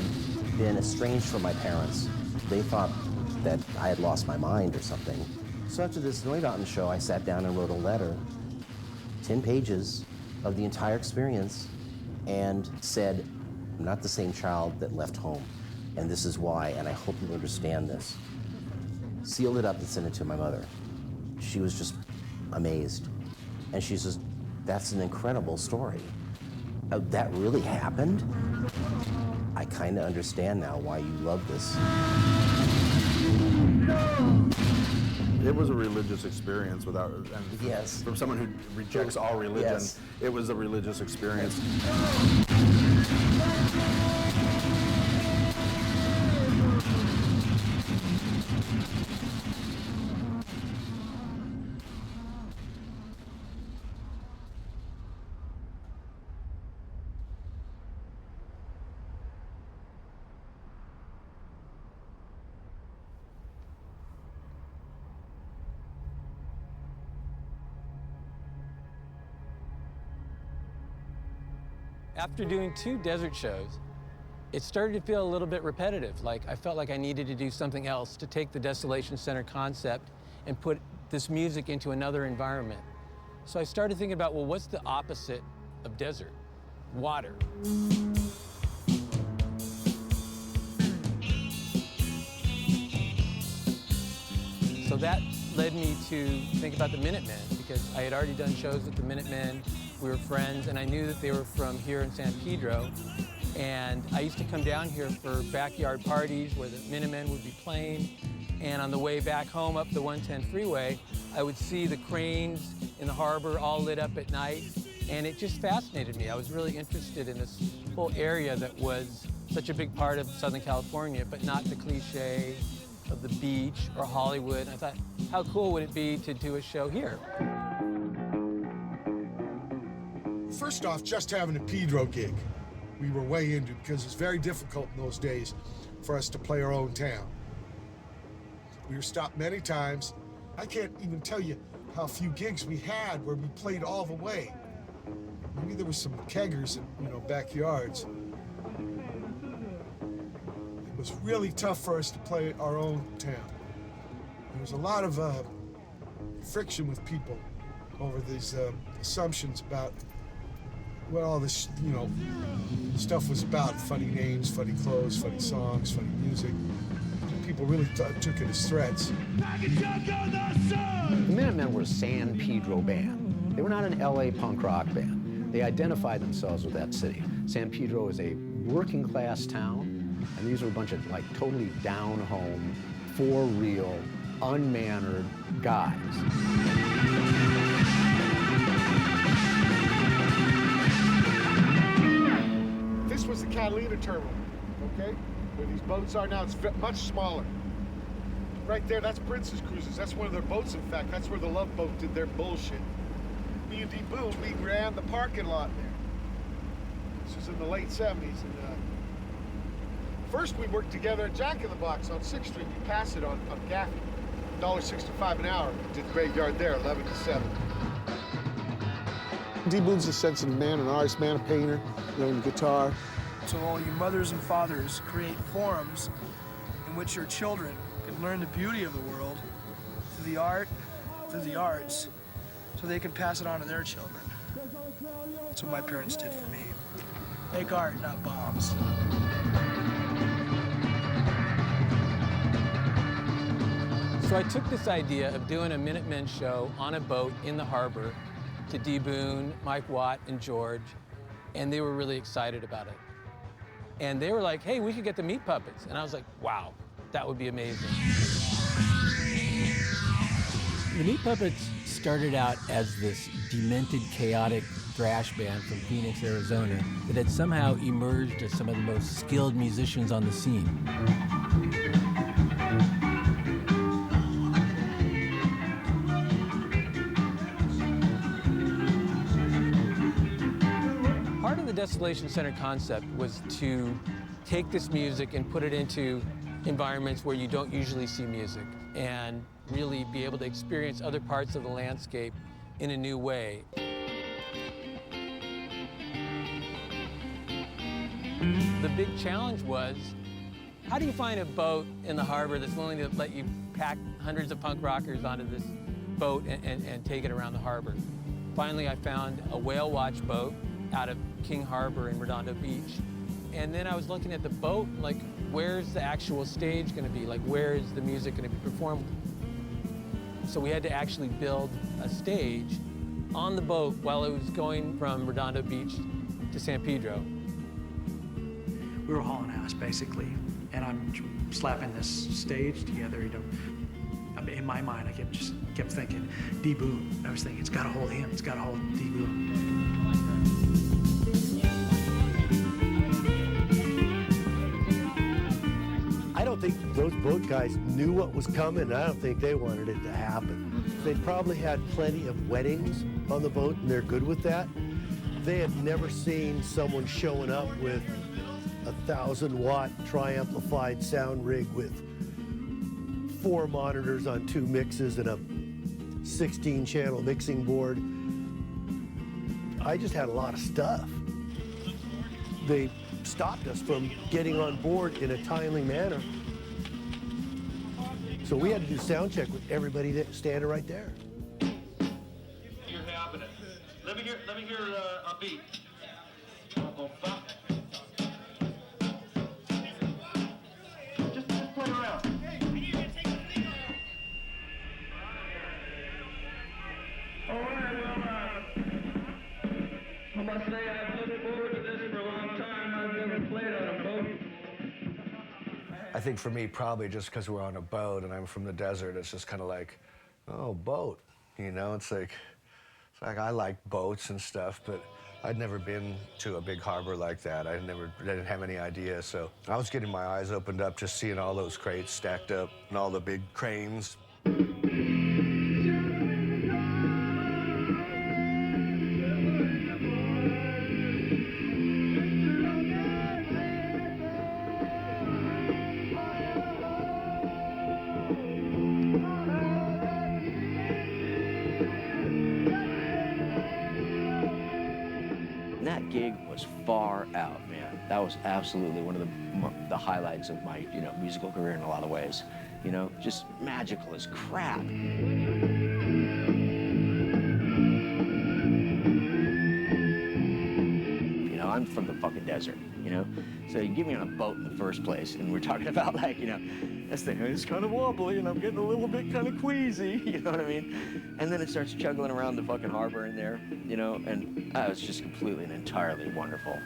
been estranged from my parents. They thought that I had lost my mind or something. So after this Neudaten show, I sat down and wrote a letter, 10 pages of the entire experience, and said, I'm not the same child that left home, and this is why, and I hope you understand this. Sealed it up and sent it to my mother. She was just amazed. And she says, that's an incredible story. That really happened? I kind of understand now why you love this. It was a religious experience without, and yes. From someone who rejects all religion, yes. It was a religious experience. After doing 2 desert shows, it started to feel a little bit repetitive. Like I felt like I needed to do something else to take the Desolation Center concept and put this music into another environment. So I started thinking about, well, what's the opposite of desert? Water. So that led me to think about the Minutemen, because I had already done shows with the Minutemen. We were friends, and I knew that they were from here in San Pedro. And I used to come down here for backyard parties where the Minutemen would be playing. And on the way back home up the 110 freeway, I would see the cranes in the harbor all lit up at night. And it just fascinated me. I was really interested in this whole area that was such a big part of Southern California, but not the cliche of the beach or Hollywood. And I thought, how cool would it be to do a show here? First off, just having a Pedro gig, we were way into, because it's very difficult in those days for us to play our own town. We were stopped many times. I can't even tell you how few gigs we had where we played all the way. Maybe there was some keggers in, backyards. It was really tough for us to play our own town. There was a lot of friction with people over these assumptions about what all this, you know, stuff was about. Funny names, funny clothes, funny songs, funny music. People really took it as threats. The Minutemen were a San Pedro band. They were not an LA punk rock band. They identified themselves with that city. San Pedro is a working class town, and these were a bunch of like totally down home, for real, unmannered guys. This was the Catalina terminal, okay? Where these boats are now, it's much smaller. Right there, that's Prince's Cruises. That's one of their boats, in fact. That's where the Love Boat did their bullshit. Me and D. Boone, we ran the parking lot there. This was in the late 70s. And first we worked together at Jack in the Box on 6th Street. We passed it on Gaffey. $1.65 an hour. Did the graveyard there, 11 to 7. D. Boone's a sensitive man, an artist man, a painter, learned guitar. So all you mothers and fathers create forums in which your children can learn the beauty of the world through the art, through the arts, so they can pass it on to their children. That's what my parents did for me. Make art, not bombs. So I took this idea of doing a Minutemen show on a boat in the harbor to D. Boone, Mike Watt, and George, and they were really excited about it. And they were like, hey, we could get the Meat Puppets. And I was like, wow, that would be amazing. The Meat Puppets started out as this demented, chaotic thrash band from Phoenix, Arizona, that had somehow emerged as some of the most skilled musicians on the scene. Part of the Desolation Center concept was to take this music and put it into environments where you don't usually see music and really be able to experience other parts of the landscape in a new way. The big challenge was, how do you find a boat in the harbor that's willing to let you pack hundreds of punk rockers onto this boat and take it around the harbor? Finally, I found a whale watch boat out of King Harbor in Redondo Beach. And then I was looking at the boat, like, where's the actual stage gonna be? Like, where is the music gonna be performed? So we had to actually build a stage on the boat while it was going from Redondo Beach to San Pedro. We were hauling ass, basically, and I'm slapping this stage together, you know. I mean, in my mind, I kept thinking, D. Boone. I was thinking, it's gotta hold him, it's gotta hold D. Boone. I don't think those boat guys knew what was coming. I don't think they wanted it to happen. They probably had plenty of weddings on the boat, and they're good with that. They had never seen someone showing up with a 1,000-watt tri-amplified sound rig with 4 monitors on 2 mixes and a 16-channel mixing board. I just had a lot of stuff. They stopped us from getting on board in a timely manner. So we had to do sound check with everybody standing right there. You're having it. Let me hear a beat. Just play around. All right, well, I must say I've looked forward to this for a long time. I've never played on a boat. I think for me, probably just because we're on a boat and I'm from the desert, it's just kind of like, oh, boat. You know, it's like I like boats and stuff, but I'd never been to a big harbor like that. I didn't have any idea, so I was getting my eyes opened up just seeing all those crates stacked up and all the big cranes. That gig was far out, man. That was absolutely one of the highlights of my, musical career in a lot of ways. Just magical as crap. I'm from the fucking desert, you know? So you get me on a boat in the first place, and we're talking about, like, you know, this thing is kind of wobbly, and I'm getting a little bit kind of queasy, you know what I mean? And then it starts chugging around the fucking harbor in there, you know, and it was just completely and entirely wonderful.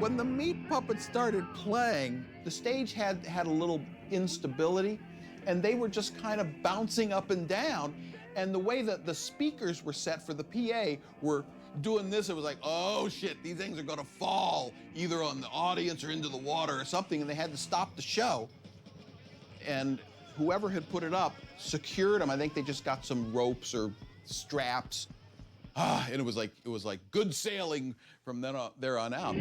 When the Meat Puppets started playing, the stage had a little instability, and they were just kind of bouncing up and down. And the way that the speakers were set for the PA were doing this, it was like, oh shit, these things are gonna fall either on the audience or into the water or something, and they had to stop the show. And whoever had put it up secured them. I think they just got some ropes or straps. And it was like good sailing from there on out.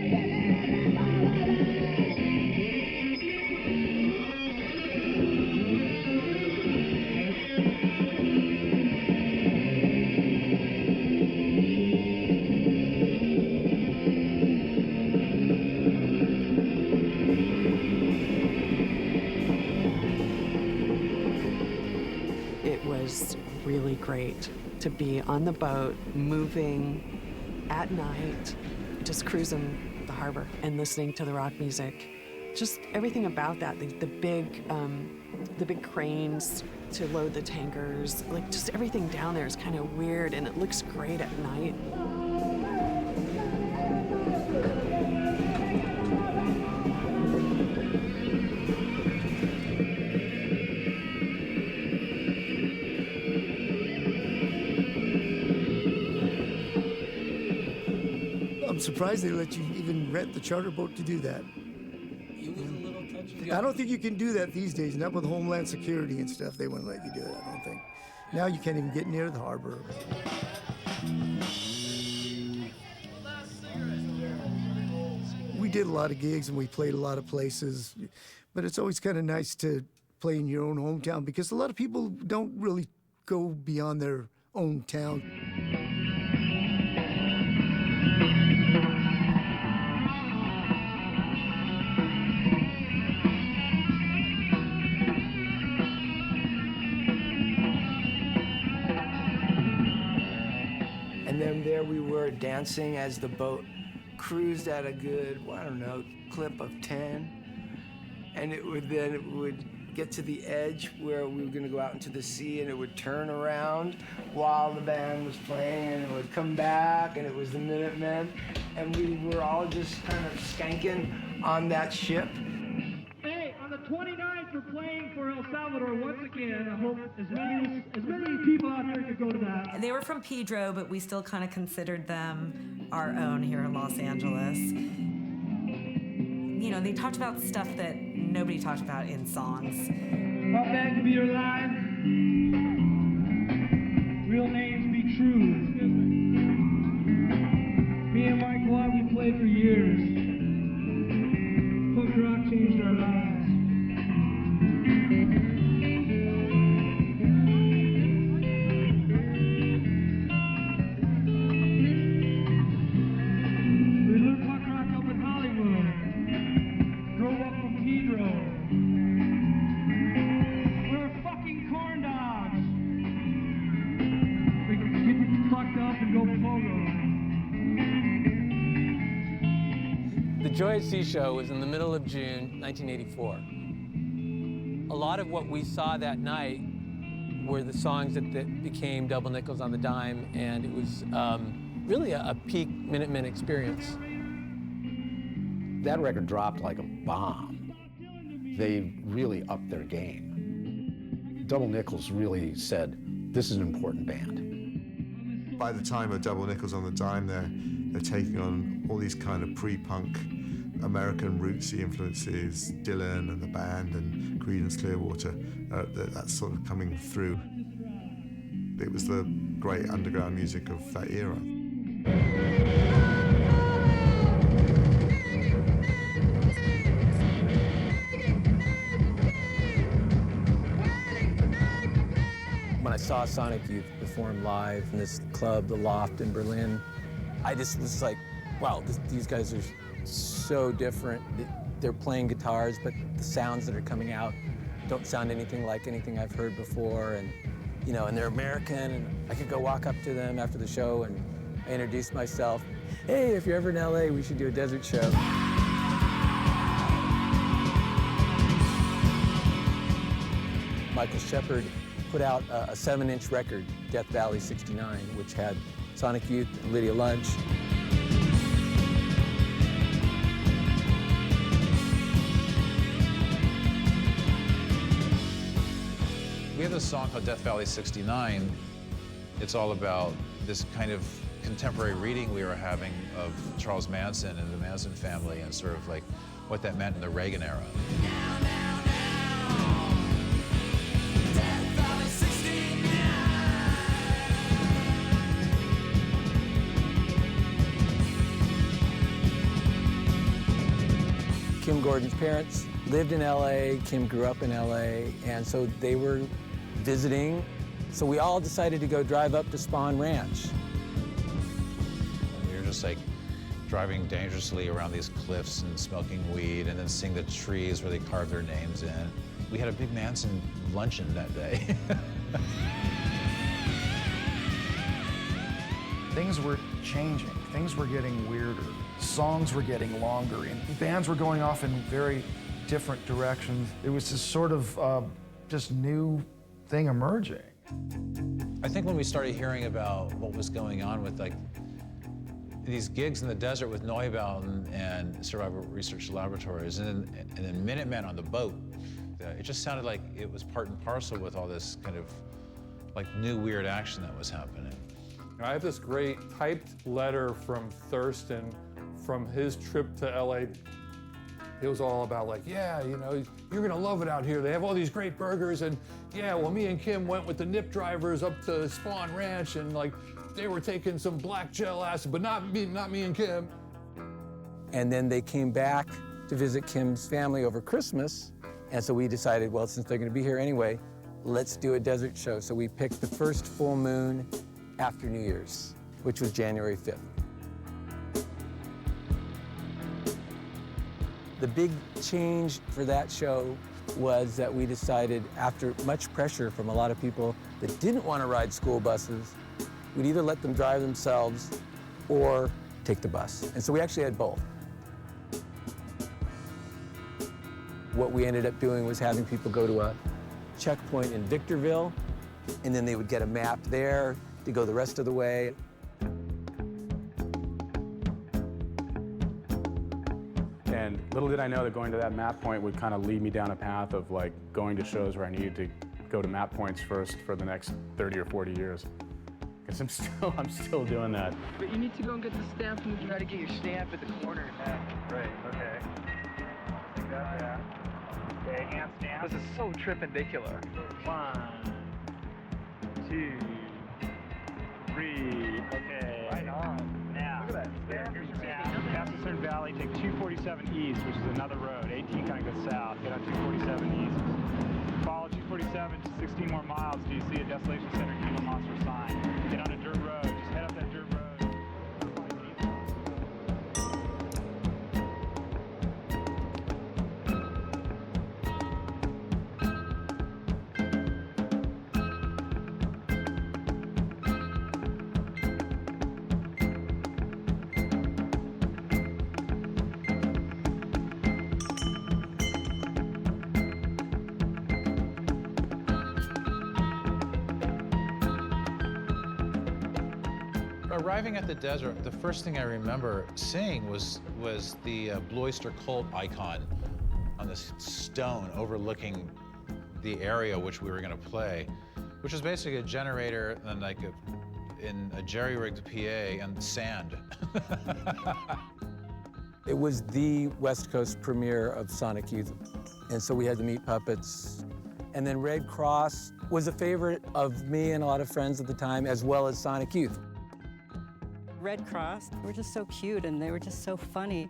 It was really great to be on the boat, moving at night, just cruising the harbor and listening to the rock music. Just everything about that, the big cranes to load the tankers, like just everything down there is kind of weird, and it looks great at night. I'm surprised they let you even rent the charter boat to do that. It was a little touchy. I don't think you can do that these days, not with Homeland Security and stuff. They wouldn't let you do it, I don't think. Now you can't even get near the harbor. We did a lot of gigs and we played a lot of places, but it's always kind of nice to play in your own hometown because a lot of people don't really go beyond their own town. And then there we were dancing as the boat cruised at a good, I don't know, clip of 10. And it would get to the edge where we were gonna go out into the sea, and it would turn around while the band was playing, and it would come back, and it was the Minutemen. And we were all just kind of skanking on that ship. Hey, on the 29th, we're playing for El Salvador once again. I hope as many people out there could go to that. They were from Pedro, but we still kind of considered them our own here in Los Angeles. You know, they talked about stuff that nobody talked about in songs. How bad to be alive? Real names be true. Me and Mike Watt, we played for years. Punk rock changed our lives. We learned punk rock up in Hollywood. Drove up from Pedro. We're fucking corn dogs. We can get fucked up and go pogo. The Joy at Sea show was in the middle of June 1984. A lot of what we saw that night were the songs that became Double Nickels on the Dime, and it was really a peak Minutemen experience. That record dropped like a bomb. They really upped their game. Double Nickels really said, this is an important band. By the time of Double Nickels on the Dime, they're taking on all these kind of pre-punk American rootsy influences, Dylan and the band and Creedence Clearwater, that's sort of coming through. It was the great underground music of that era. When I saw Sonic Youth perform live in this club, the Loft in Berlin, I just was like, wow, these guys are so different. They're playing guitars, but the sounds that are coming out don't sound anything like anything I've heard before, and and they're American, and I could go walk up to them after the show and I introduce myself. Hey, if you're ever in LA, we should do a desert show. Michael Shepard put out a 7-inch record, Death Valley '69, which had Sonic Youth and Lydia Lunch. We have this song called Death Valley '69. It's all about this kind of contemporary reading we were having of Charles Manson and the Manson family and sort of like what that meant in the Reagan era. Kim Gordon's parents lived in LA, Kim grew up in LA, and so they were visiting. So we all decided to go drive up to Spawn Ranch. We were just like driving dangerously around these cliffs and smoking weed and then seeing the trees where they carved their names in. We had a big Manson luncheon that day. Things were changing. Things were getting weirder. Songs were getting longer, and bands were going off in very different directions. It was this sort of just new thing emerging. I think when we started hearing about what was going on with like these gigs in the desert with Neubauten and Survival Research Laboratories and then Minutemen on the boat, it just sounded like it was part and parcel with all this kind of like new weird action that was happening. I have this great typed letter from Thurston from his trip to LA. It was all about like, yeah, you're gonna love it out here. They have all these great burgers, and yeah, well, me and Kim went with the nip drivers up to Spawn Ranch, and like, they were taking some black gel acid, but not me and Kim. And then they came back to visit Kim's family over Christmas, and so we decided, well, since they're gonna be here anyway, let's do a desert show. So we picked the first full moon after New Year's, which was January 5th. The big change for that show was that we decided, after much pressure from a lot of people that didn't want to ride school buses, we'd either let them drive themselves or take the bus. And so we actually had both. What we ended up doing was having people go to a checkpoint in Victorville, and then they would get a map there to go the rest of the way. And little did I know that going to that map point would kind of lead me down a path of like going to shows where I needed to go to map points first for the next 30 or 40 years. Because I'm still doing that. But you need to go and get the stamp and try to get your stamp at the corner. Right, okay. Yeah. Okay, hand stamp. This is so tripendicular. 1, 2, 3, okay. Right on. Now, look at that. Here's your map. Past the Cern Valley, take 247 east, which is another road. 18 kind of goes south. Get on 247 east. Follow 247 to 16 more miles till you see a Desolation Center Gila Monster sign. Get on a dirt road. Just head up that dirt road. Arriving at the desert, the first thing I remember seeing was the Blue Oyster Cult icon on this stone overlooking the area which we were going to play, which was basically a generator and like in a jerry-rigged PA and sand. It was the West Coast premiere of Sonic Youth, and so we had the Meat Puppets. And then Red Cross was a favorite of me and a lot of friends at the time, as well as Sonic Youth. Red Cross were just so cute and they were just so funny.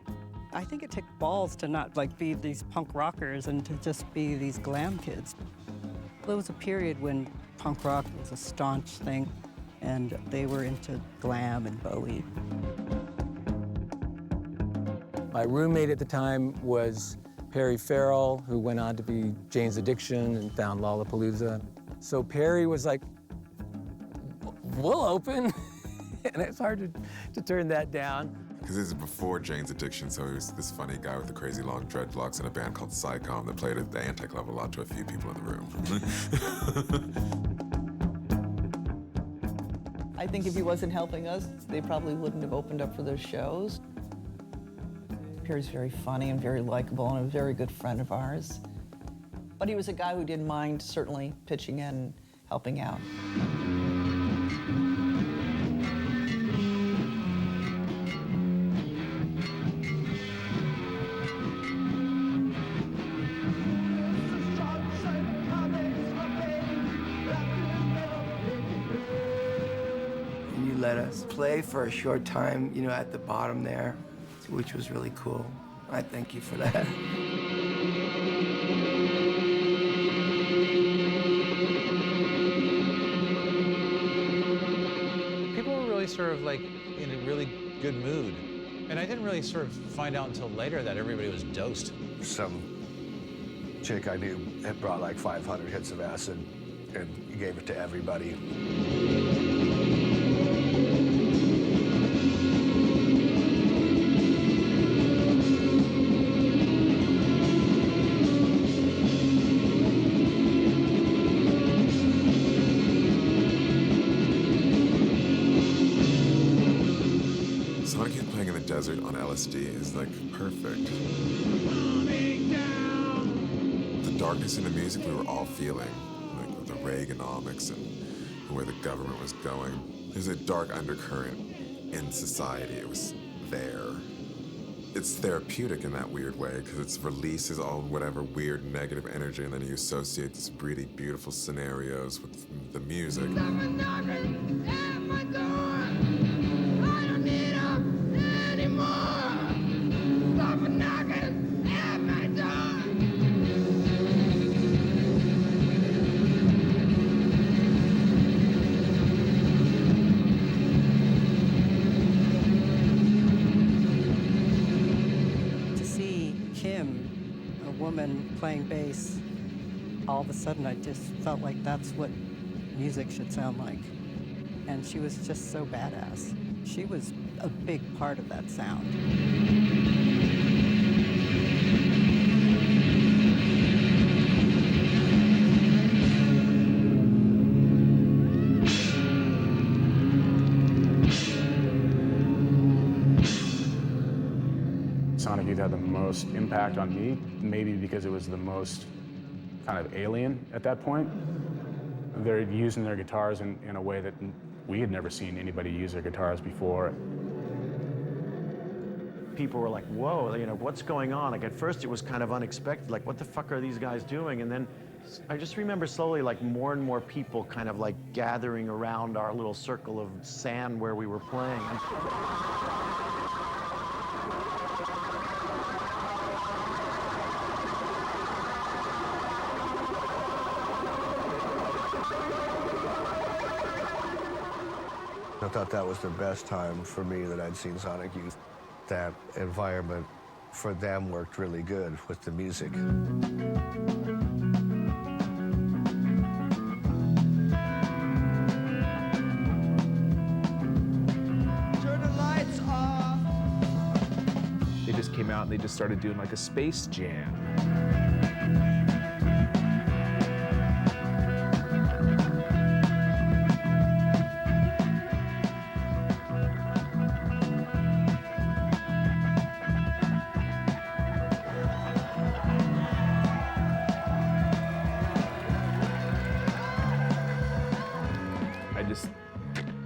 I think it took balls to not like be these punk rockers and to just be these glam kids. There was a period when punk rock was a staunch thing and they were into glam and Bowie. My roommate at the time was Perry Farrell, who went on to be Jane's Addiction and found Lollapalooza. So Perry was like, we'll open. And it's hard to turn that down. Because this is before Jane's Addiction, so he was this funny guy with the crazy long dreadlocks in a band called Psycom that played the anti-club a lot to a few people in the room. I think if he wasn't helping us, they probably wouldn't have opened up for those shows. Perry's very funny and very likable and a very good friend of ours. But he was a guy who didn't mind certainly pitching in and helping out. You let us play for a short time, you know, at the bottom there, which was really cool. I thank you for that. People were really sort of like in a really good mood. And I didn't really sort of find out until later that everybody was dosed. Some chick I knew had brought like 500 hits of acid and gave it to everybody. Sonic Youth playing in the desert on LSD is like perfect. The darkness in the music we were all feeling, like with the Reaganomics and where the government was going. There's a dark undercurrent in society. It was there. It's therapeutic in that weird way because it releases all whatever weird negative energy and then you associate these really beautiful scenarios with the music. To see Kim, a woman playing bass, all of a sudden I just felt like that's what music should sound like. And she was just so badass. She was a big part of that sound. Sonic Youth had the most impact on me, maybe because it was the most kind of alien at that point. They're using their guitars in a way that we had never seen anybody use their guitars before. People were like, whoa, you know, what's going on? Like, at first it was kind of unexpected, like, what the fuck are these guys doing? And then I just remember slowly, like, more and more people kind of like gathering around our little circle of sand where we were playing. I thought that was the best time for me that I'd seen Sonic Youth. That environment for them worked really good with the music. Turn the lights off. They just came out and they just started doing like a space jam.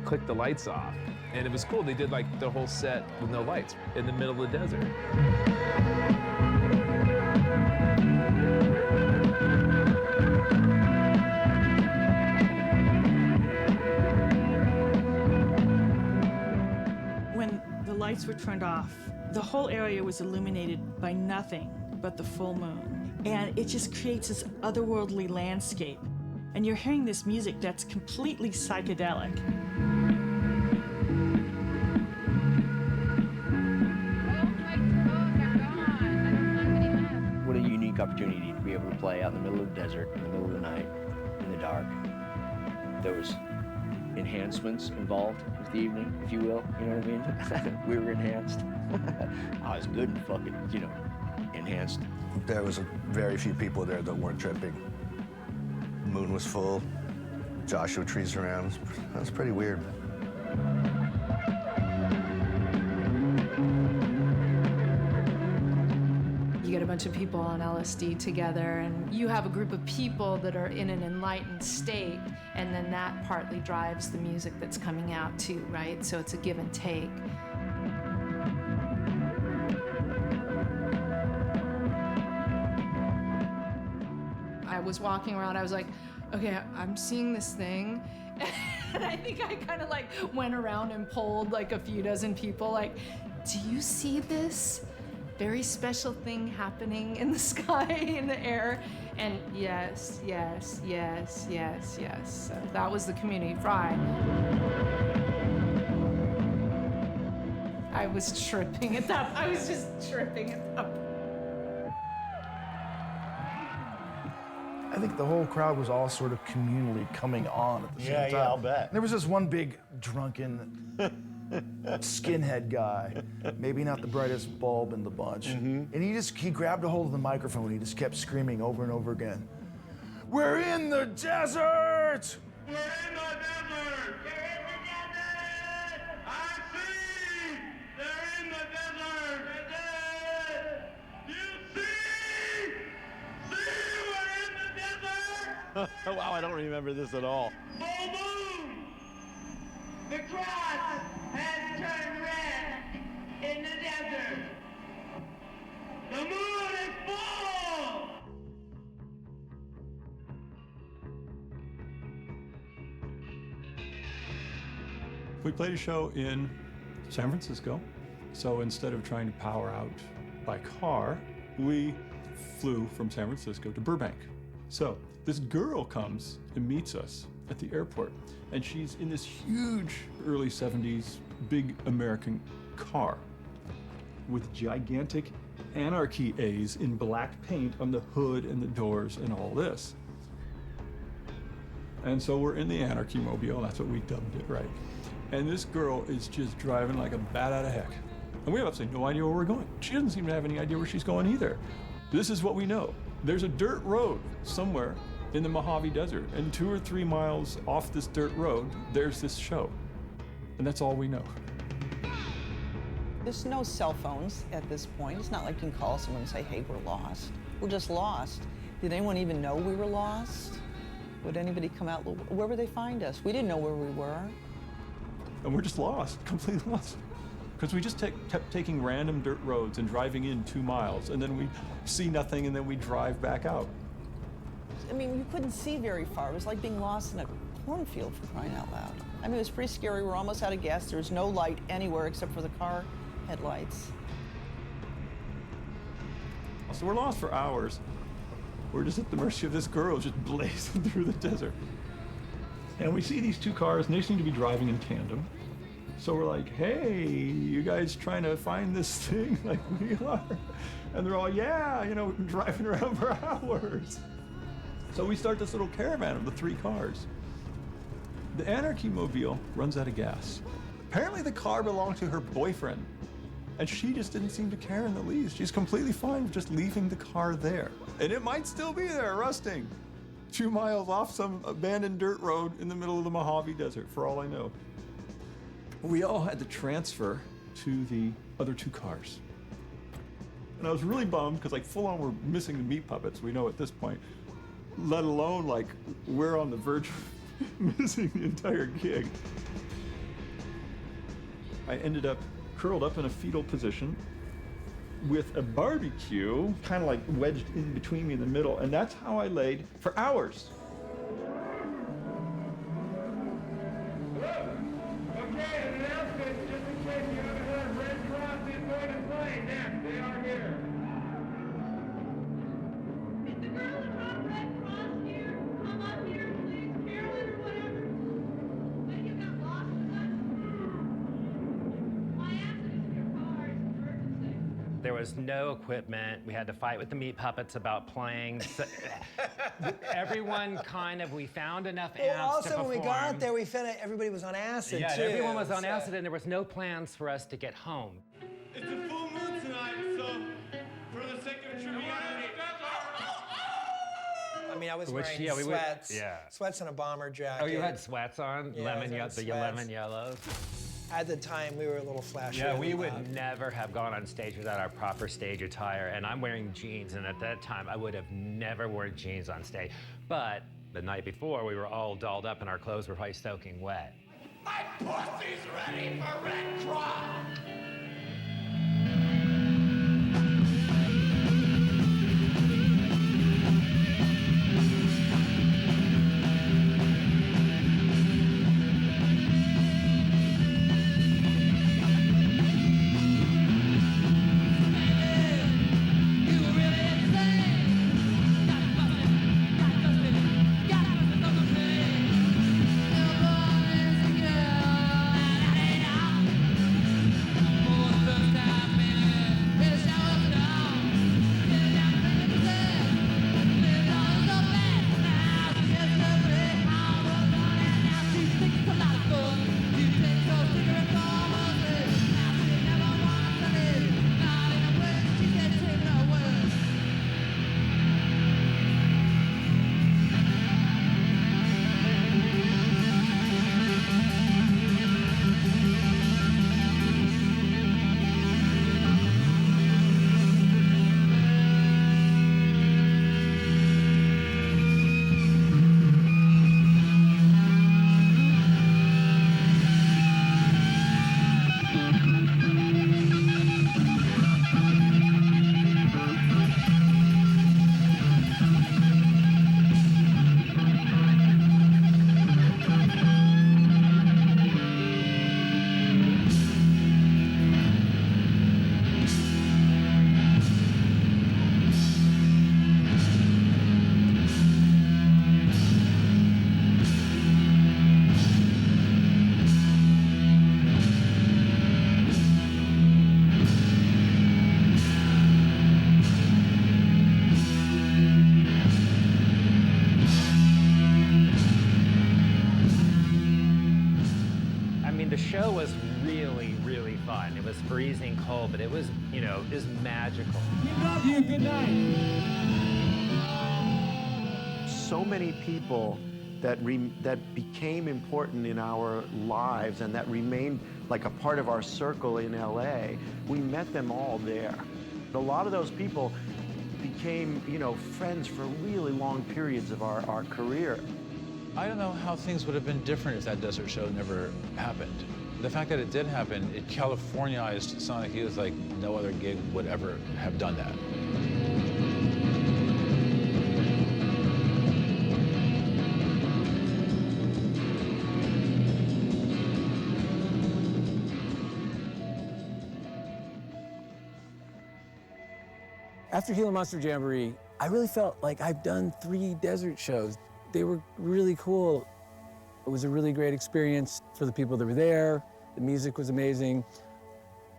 Click the lights off. And it was cool. They did like the whole set with no lights in the middle of the desert. When the lights were turned off, the whole area was illuminated by nothing but the full moon. And it just creates this otherworldly landscape. And you're hearing this music that's completely psychedelic. What a play out in the middle of the desert, in the middle of the night, in the dark. There was enhancements involved with the evening, if you will. You know what I mean? We were enhanced. I was good and fucking, you know, enhanced. There was very few people there that weren't tripping. The moon was full, Joshua trees around. That was pretty weird. You get a bunch of people on LSD together, and you have a group of people that are in an enlightened state, and then that partly drives the music that's coming out too, right? So it's a give and take. I was walking around, I was like, okay, I'm seeing this thing. And I think I kind of like went around and polled like a few dozen people, like, do you see this very special thing happening in the sky, in the air? And yes, yes, yes, yes, yes. So that was the community fry. I was tripping at that. I was just tripping at that. I think the whole crowd was all sort of communally coming on at the same time. Yeah, I'll bet. There was this one big drunken skinhead guy, maybe not the brightest bulb in the bunch. And he grabbed a hold of the microphone and he just kept screaming over and over again, "We're in the desert! We're in the desert! We're in the desert! I see! They're in the desert! You see? See, we're in the desert! Wow, I don't remember this at all. Full moon! The cross has turned red in the desert! The moon is full! We played a show in San Francisco, so instead of trying to power out by car, we flew from San Francisco to Burbank. So this girl comes and meets us at the airport, and she's in this huge early 70s big American car with gigantic Anarchy A's in black paint on the hood and the doors and all this. And so we're in the Anarchy Mobile, that's what we dubbed it, right? And this girl is just driving like a bat out of heck. And we have absolutely no idea where we're going. She doesn't seem to have any idea where she's going either. This is what we know. There's a dirt road somewhere in the Mojave Desert, and 2 or 3 miles off this dirt road, there's this show. And that's all we know. There's no cell phones at this point. It's not like you can call someone and say, hey, we're lost. We're just lost. Did anyone even know we were lost? Would anybody come out? Where would they find us? We didn't know where we were. And we're just lost, completely lost. Because we just kept taking random dirt roads and driving in 2 miles, and then we see nothing, and then we drive back out. I mean, you couldn't see very far. It was like being lost in a cornfield, for crying out loud. I mean, it was pretty scary. We're almost out of gas. There was no light anywhere except for the car headlights. So we're lost for hours. We're just at the mercy of this girl just blazing through the desert. And we see these 2 cars, and they seem to be driving in tandem. So we're like, hey, you guys trying to find this thing like we are? And they're all, yeah, you know, we've been driving around for hours. So we start this little caravan of the 3 cars. The Anarchy Mobile runs out of gas. Apparently the car belonged to her boyfriend, and she just didn't seem to care in the least. She's completely fine with just leaving the car there. And it might still be there, rusting, 2 miles off some abandoned dirt road in the middle of the Mojave Desert, for all I know. We all had to transfer to the other 2 cars. And I was really bummed, because like full on we're missing the meat puppets, we know at this point, let alone like we're on the verge of missing the entire gig. I ended up curled up in a fetal position with a barbecue kind of like wedged in between me in the middle, and that's how I laid for hours. Okay, an announcement, just in case you haven't heard, Red Cross is going to play next. They are here. Is the girl from Red Cross here? Come up here, please, Carolyn or whatever. When you got lost with us? My accident in your car is an emergency. There was no equipment. We had to fight with the meat puppets about playing. So, everyone we found enough amps Well, also, to perform. when we got there, we found out everybody was on acid, yeah, too. everyone was on acid, and there was no plans for us to get home. It's a full moon tonight, so for the sake of triviality. I mean, I was Which, wearing yeah, we would- sweats. yeah. Sweats and a bomber jacket. Oh, you had sweats on? Yeah, lemon, I was the wearing lemon sweats. yellows? At the time, we were a little flashy. Yeah, we would never have gone on stage without our proper stage attire, and I'm wearing jeans, and at that time, I would have never worn jeans on stage. But the night before, we were all dolled up, and our clothes were probably soaking wet. My pussy's ready for Red Cross! The show was really, really fun. It was freezing cold, but it was, it was magical. We love you. Good night. So many people that became important in our lives and that remained like a part of our circle in LA, we met them all there. A lot of those people became, friends for really long periods of our career. I don't know how things would have been different if that desert show never happened. The fact that it did happen, it Californiized Sonic Youth like no other gig would ever have done that. After Gila Monster Jamboree, I really felt like I've done 3 desert shows. They were really cool. It was a really great experience for the people that were there. The music was amazing.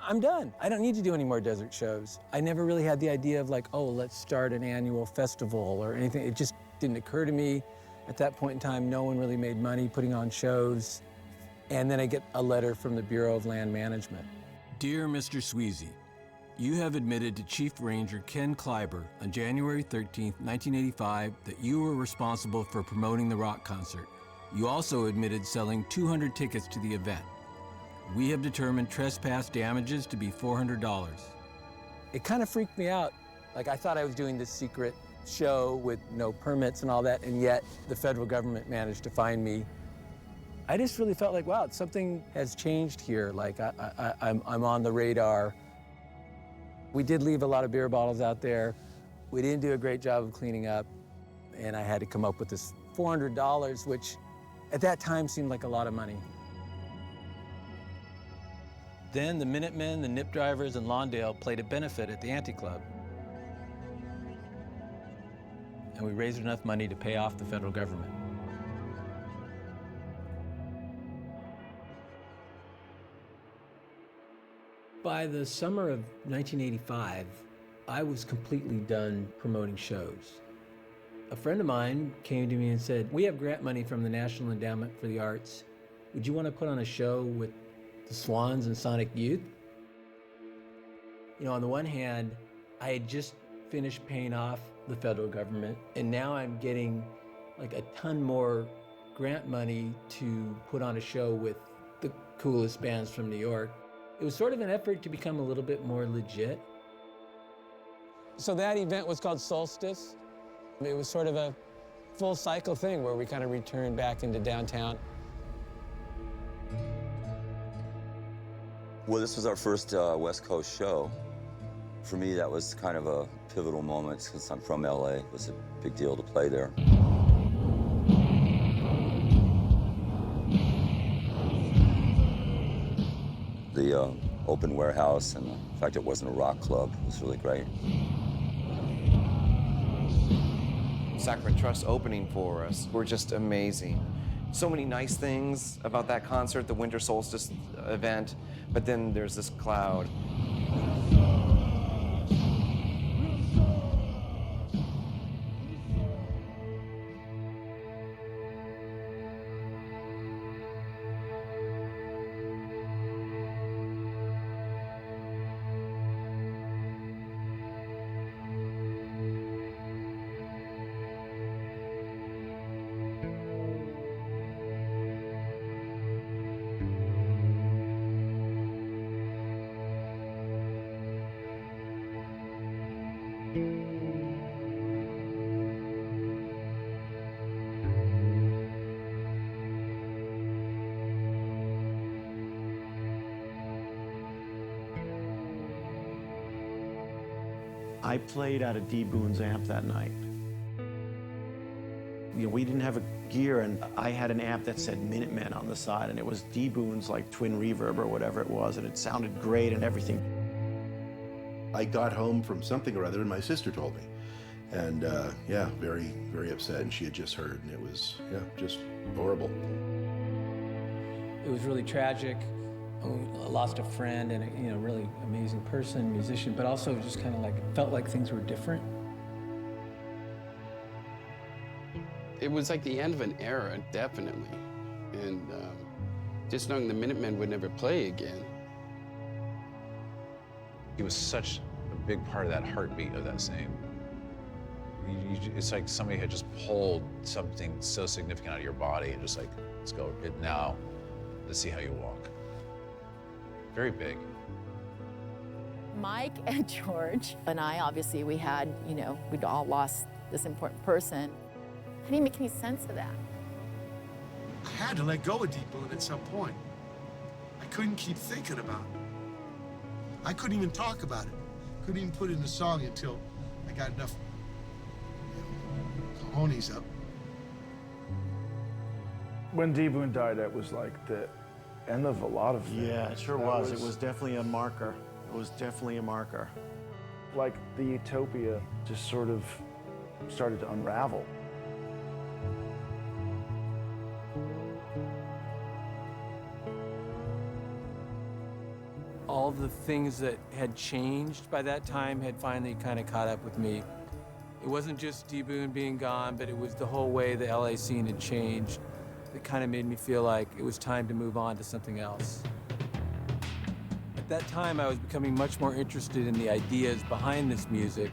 I'm done. I don't need to do any more desert shows. I never really had the idea of like, oh, let's start an annual festival or anything. It just didn't occur to me. At that point in time, no one really made money putting on shows. And then I get a letter from the Bureau of Land Management. Dear Mr. Sweezy, you have admitted to Chief Ranger Ken Kleiber on January 13, 1985, that you were responsible for promoting the rock concert. You also admitted selling 200 tickets to the event. We have determined trespass damages to be $400. It kind of freaked me out. Like, I thought I was doing this secret show with no permits and all that, and yet the federal government managed to find me. I just really felt like, wow, something has changed here. Like, I'm on the radar. We did leave a lot of beer bottles out there. We didn't do a great job of cleaning up, and I had to come up with this $400, which at that time seemed like a lot of money. Then the Minutemen, the Nip Drivers, and Lawndale played a benefit at the Anti-Club. And we raised enough money to pay off the federal government. By the summer of 1985, I was completely done promoting shows. A friend of mine came to me and said, "We have grant money from the National Endowment for the Arts. Would you want to put on a show with the Swans and Sonic Youth?" You know, on the one hand, I had just finished paying off the federal government, and now I'm getting like a ton more grant money to put on a show with the coolest bands from New York. It was sort of an effort to become a little bit more legit. So that event was called Solstice. It was sort of a full cycle thing where we kind of returned back into downtown. Well, this was our first West Coast show. For me, that was kind of a pivotal moment since I'm from LA. It was a big deal to play there. The open warehouse and the fact it wasn't a rock club was really great. Sacrament Trust opening for us were just amazing. So many nice things about that concert, the Winter Solstice event, but then there's this cloud. I played out of D. Boone's amp that night. You know, we didn't have a gear, and I had an amp that said Minutemen on the side, and it was D. Boone's like twin reverb or whatever it was, and it sounded great and everything. I got home from something or other, and my sister told me. And yeah, very, very upset, and she had just heard, and it was, yeah, just horrible. It was really tragic. I lost a friend and a really amazing person, musician, but also just kind of like, it felt like things were different. It was like the end of an era, definitely. And just knowing the Minutemen would never play again. He was such a big part of that heartbeat of that scene. It's like somebody had just pulled something so significant out of your body and just like, let's go now, let's see how you walk. Very big. Mike and George and I, obviously, we had, we'd all lost this important person. How do you make any sense of that? I had to let go of Deep Boone at some point. I couldn't keep thinking about it. I couldn't even talk about it. Couldn't even put it in a song until I got enough cojones up. When D. Boone died, that was like the end of a lot of things. Yeah, it sure was. It was definitely a marker. It was definitely a marker. Like the utopia just sort of started to unravel. All the things that had changed by that time had finally kind of caught up with me. It wasn't just D. Boone being gone, but it was the whole way the LA scene had changed. It kind of made me feel like it was time to move on to something else. At that time, I was becoming much more interested in the ideas behind this music.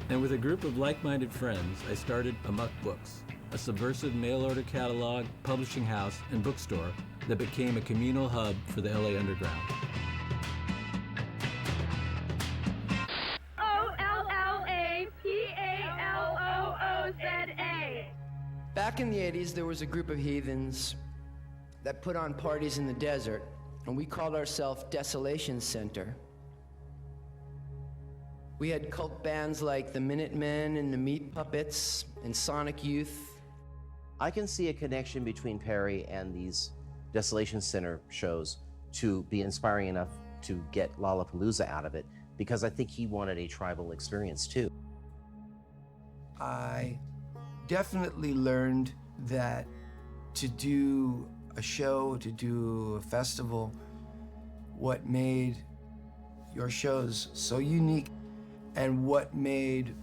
And with a group of like-minded friends, I started Amok Books, a subversive mail-order catalog, publishing house, and bookstore that became a communal hub for the LA underground. OLLAPALOOZA. Back in the 80s, there was a group of heathens that put on parties in the desert, and we called ourselves Desolation Center. We had cult bands like the Minutemen and the Meat Puppets and Sonic Youth. I can see a connection between Perry and these Desolation Center shows to be inspiring enough to get Lollapalooza out of it, because I think he wanted a tribal experience too. I definitely learned that to do a show, to do a festival, what made your shows so unique and what made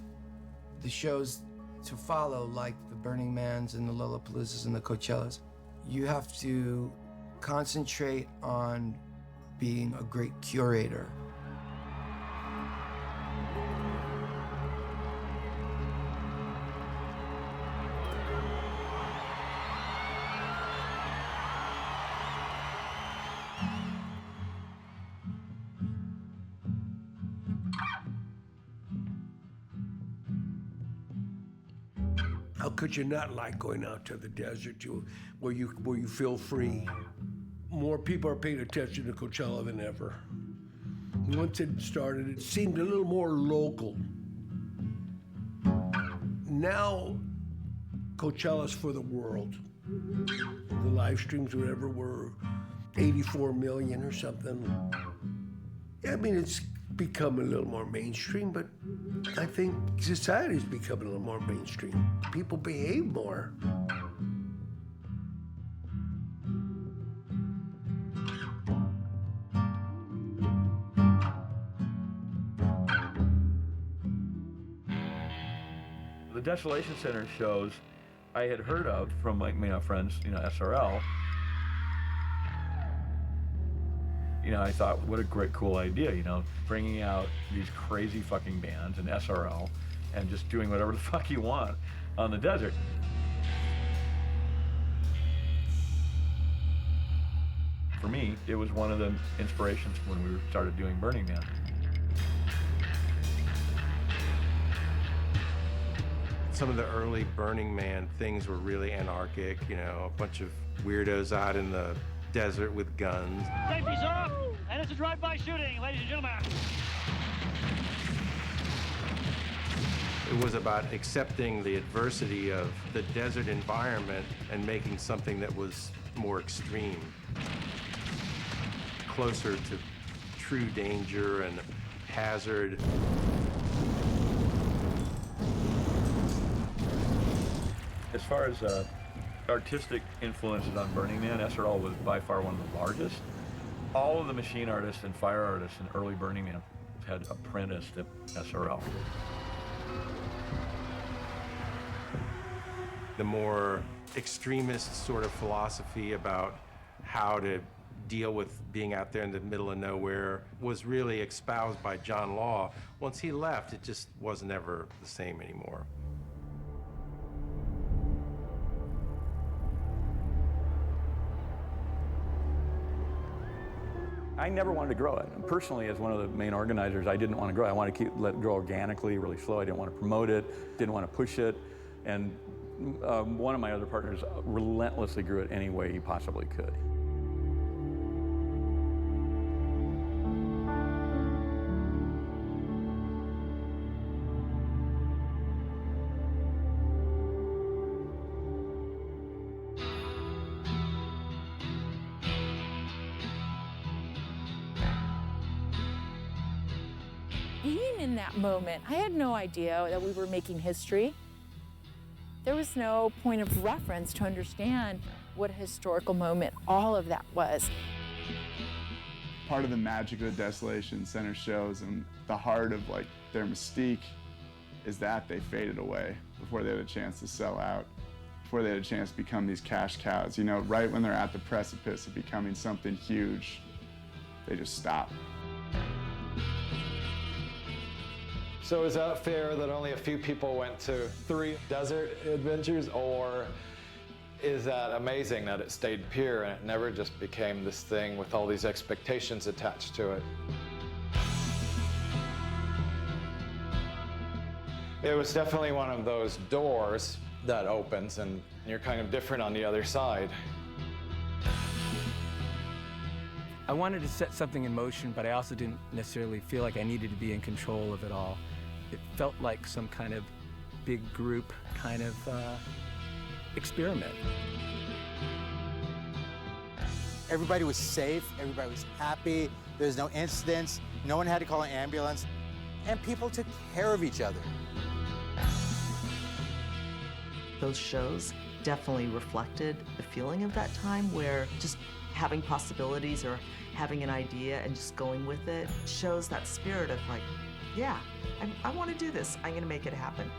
the shows to follow, like the Burning Mans and the Lollapaloozas and the Coachellas. You have to concentrate on being a great curator. How could you not like going out to the desert where you feel free? More people are paying attention to Coachella than ever. Once it started, it seemed a little more local. Now, Coachella's for the world. The live streams, whatever, were 84 million or something. I mean, it's become a little more mainstream, but I think society's becoming a little more mainstream. People behave more. The Desolation Center shows I had heard of from my friends, SRL. I thought, what a great, cool idea, bringing out these crazy fucking bands in SRL and just doing whatever the fuck you want on the desert. For me, it was one of the inspirations when we started doing Burning Man. Some of the early Burning Man things were really anarchic, a bunch of weirdos out in the desert with guns. Safety's off, and it's a drive-by shooting, ladies and gentlemen. It was about accepting the adversity of the desert environment and making something that was more extreme, closer to true danger and hazard. As far as artistic influences on Burning Man, SRL was by far one of the largest. All of the machine artists and fire artists in early Burning Man had apprenticed at SRL. The more extremist sort of philosophy about how to deal with being out there in the middle of nowhere was really espoused by John Law. Once he left, it just wasn't ever the same anymore. I never wanted to grow it. Personally, as one of the main organizers, I didn't want to grow it. I wanted to let it grow organically, really slow. I didn't want to promote it, didn't want to push it. And one of my other partners relentlessly grew it any way he possibly could. Being in that moment, I had no idea that we were making history. There was no point of reference to understand what a historical moment all of that was. Part of the magic of the Desolation Center shows and the heart of their mystique is that they faded away before they had a chance to sell out, before they had a chance to become these cash cows. Right when they're at the precipice of becoming something huge, they just stop. So is that fair that only a few people went to 3 desert adventures, or is that amazing that it stayed pure and it never just became this thing with all these expectations attached to it? It was definitely one of those doors that opens and you're kind of different on the other side. I wanted to set something in motion, but I also didn't necessarily feel like I needed to be in control of it all. It felt like some kind of big group kind of experiment. Everybody was safe, everybody was happy, there was no incidents, no one had to call an ambulance, and people took care of each other. Those shows definitely reflected the feeling of that time where just having possibilities or having an idea and just going with it shows that spirit of like, yeah, I want to do this. I'm going to make it happen.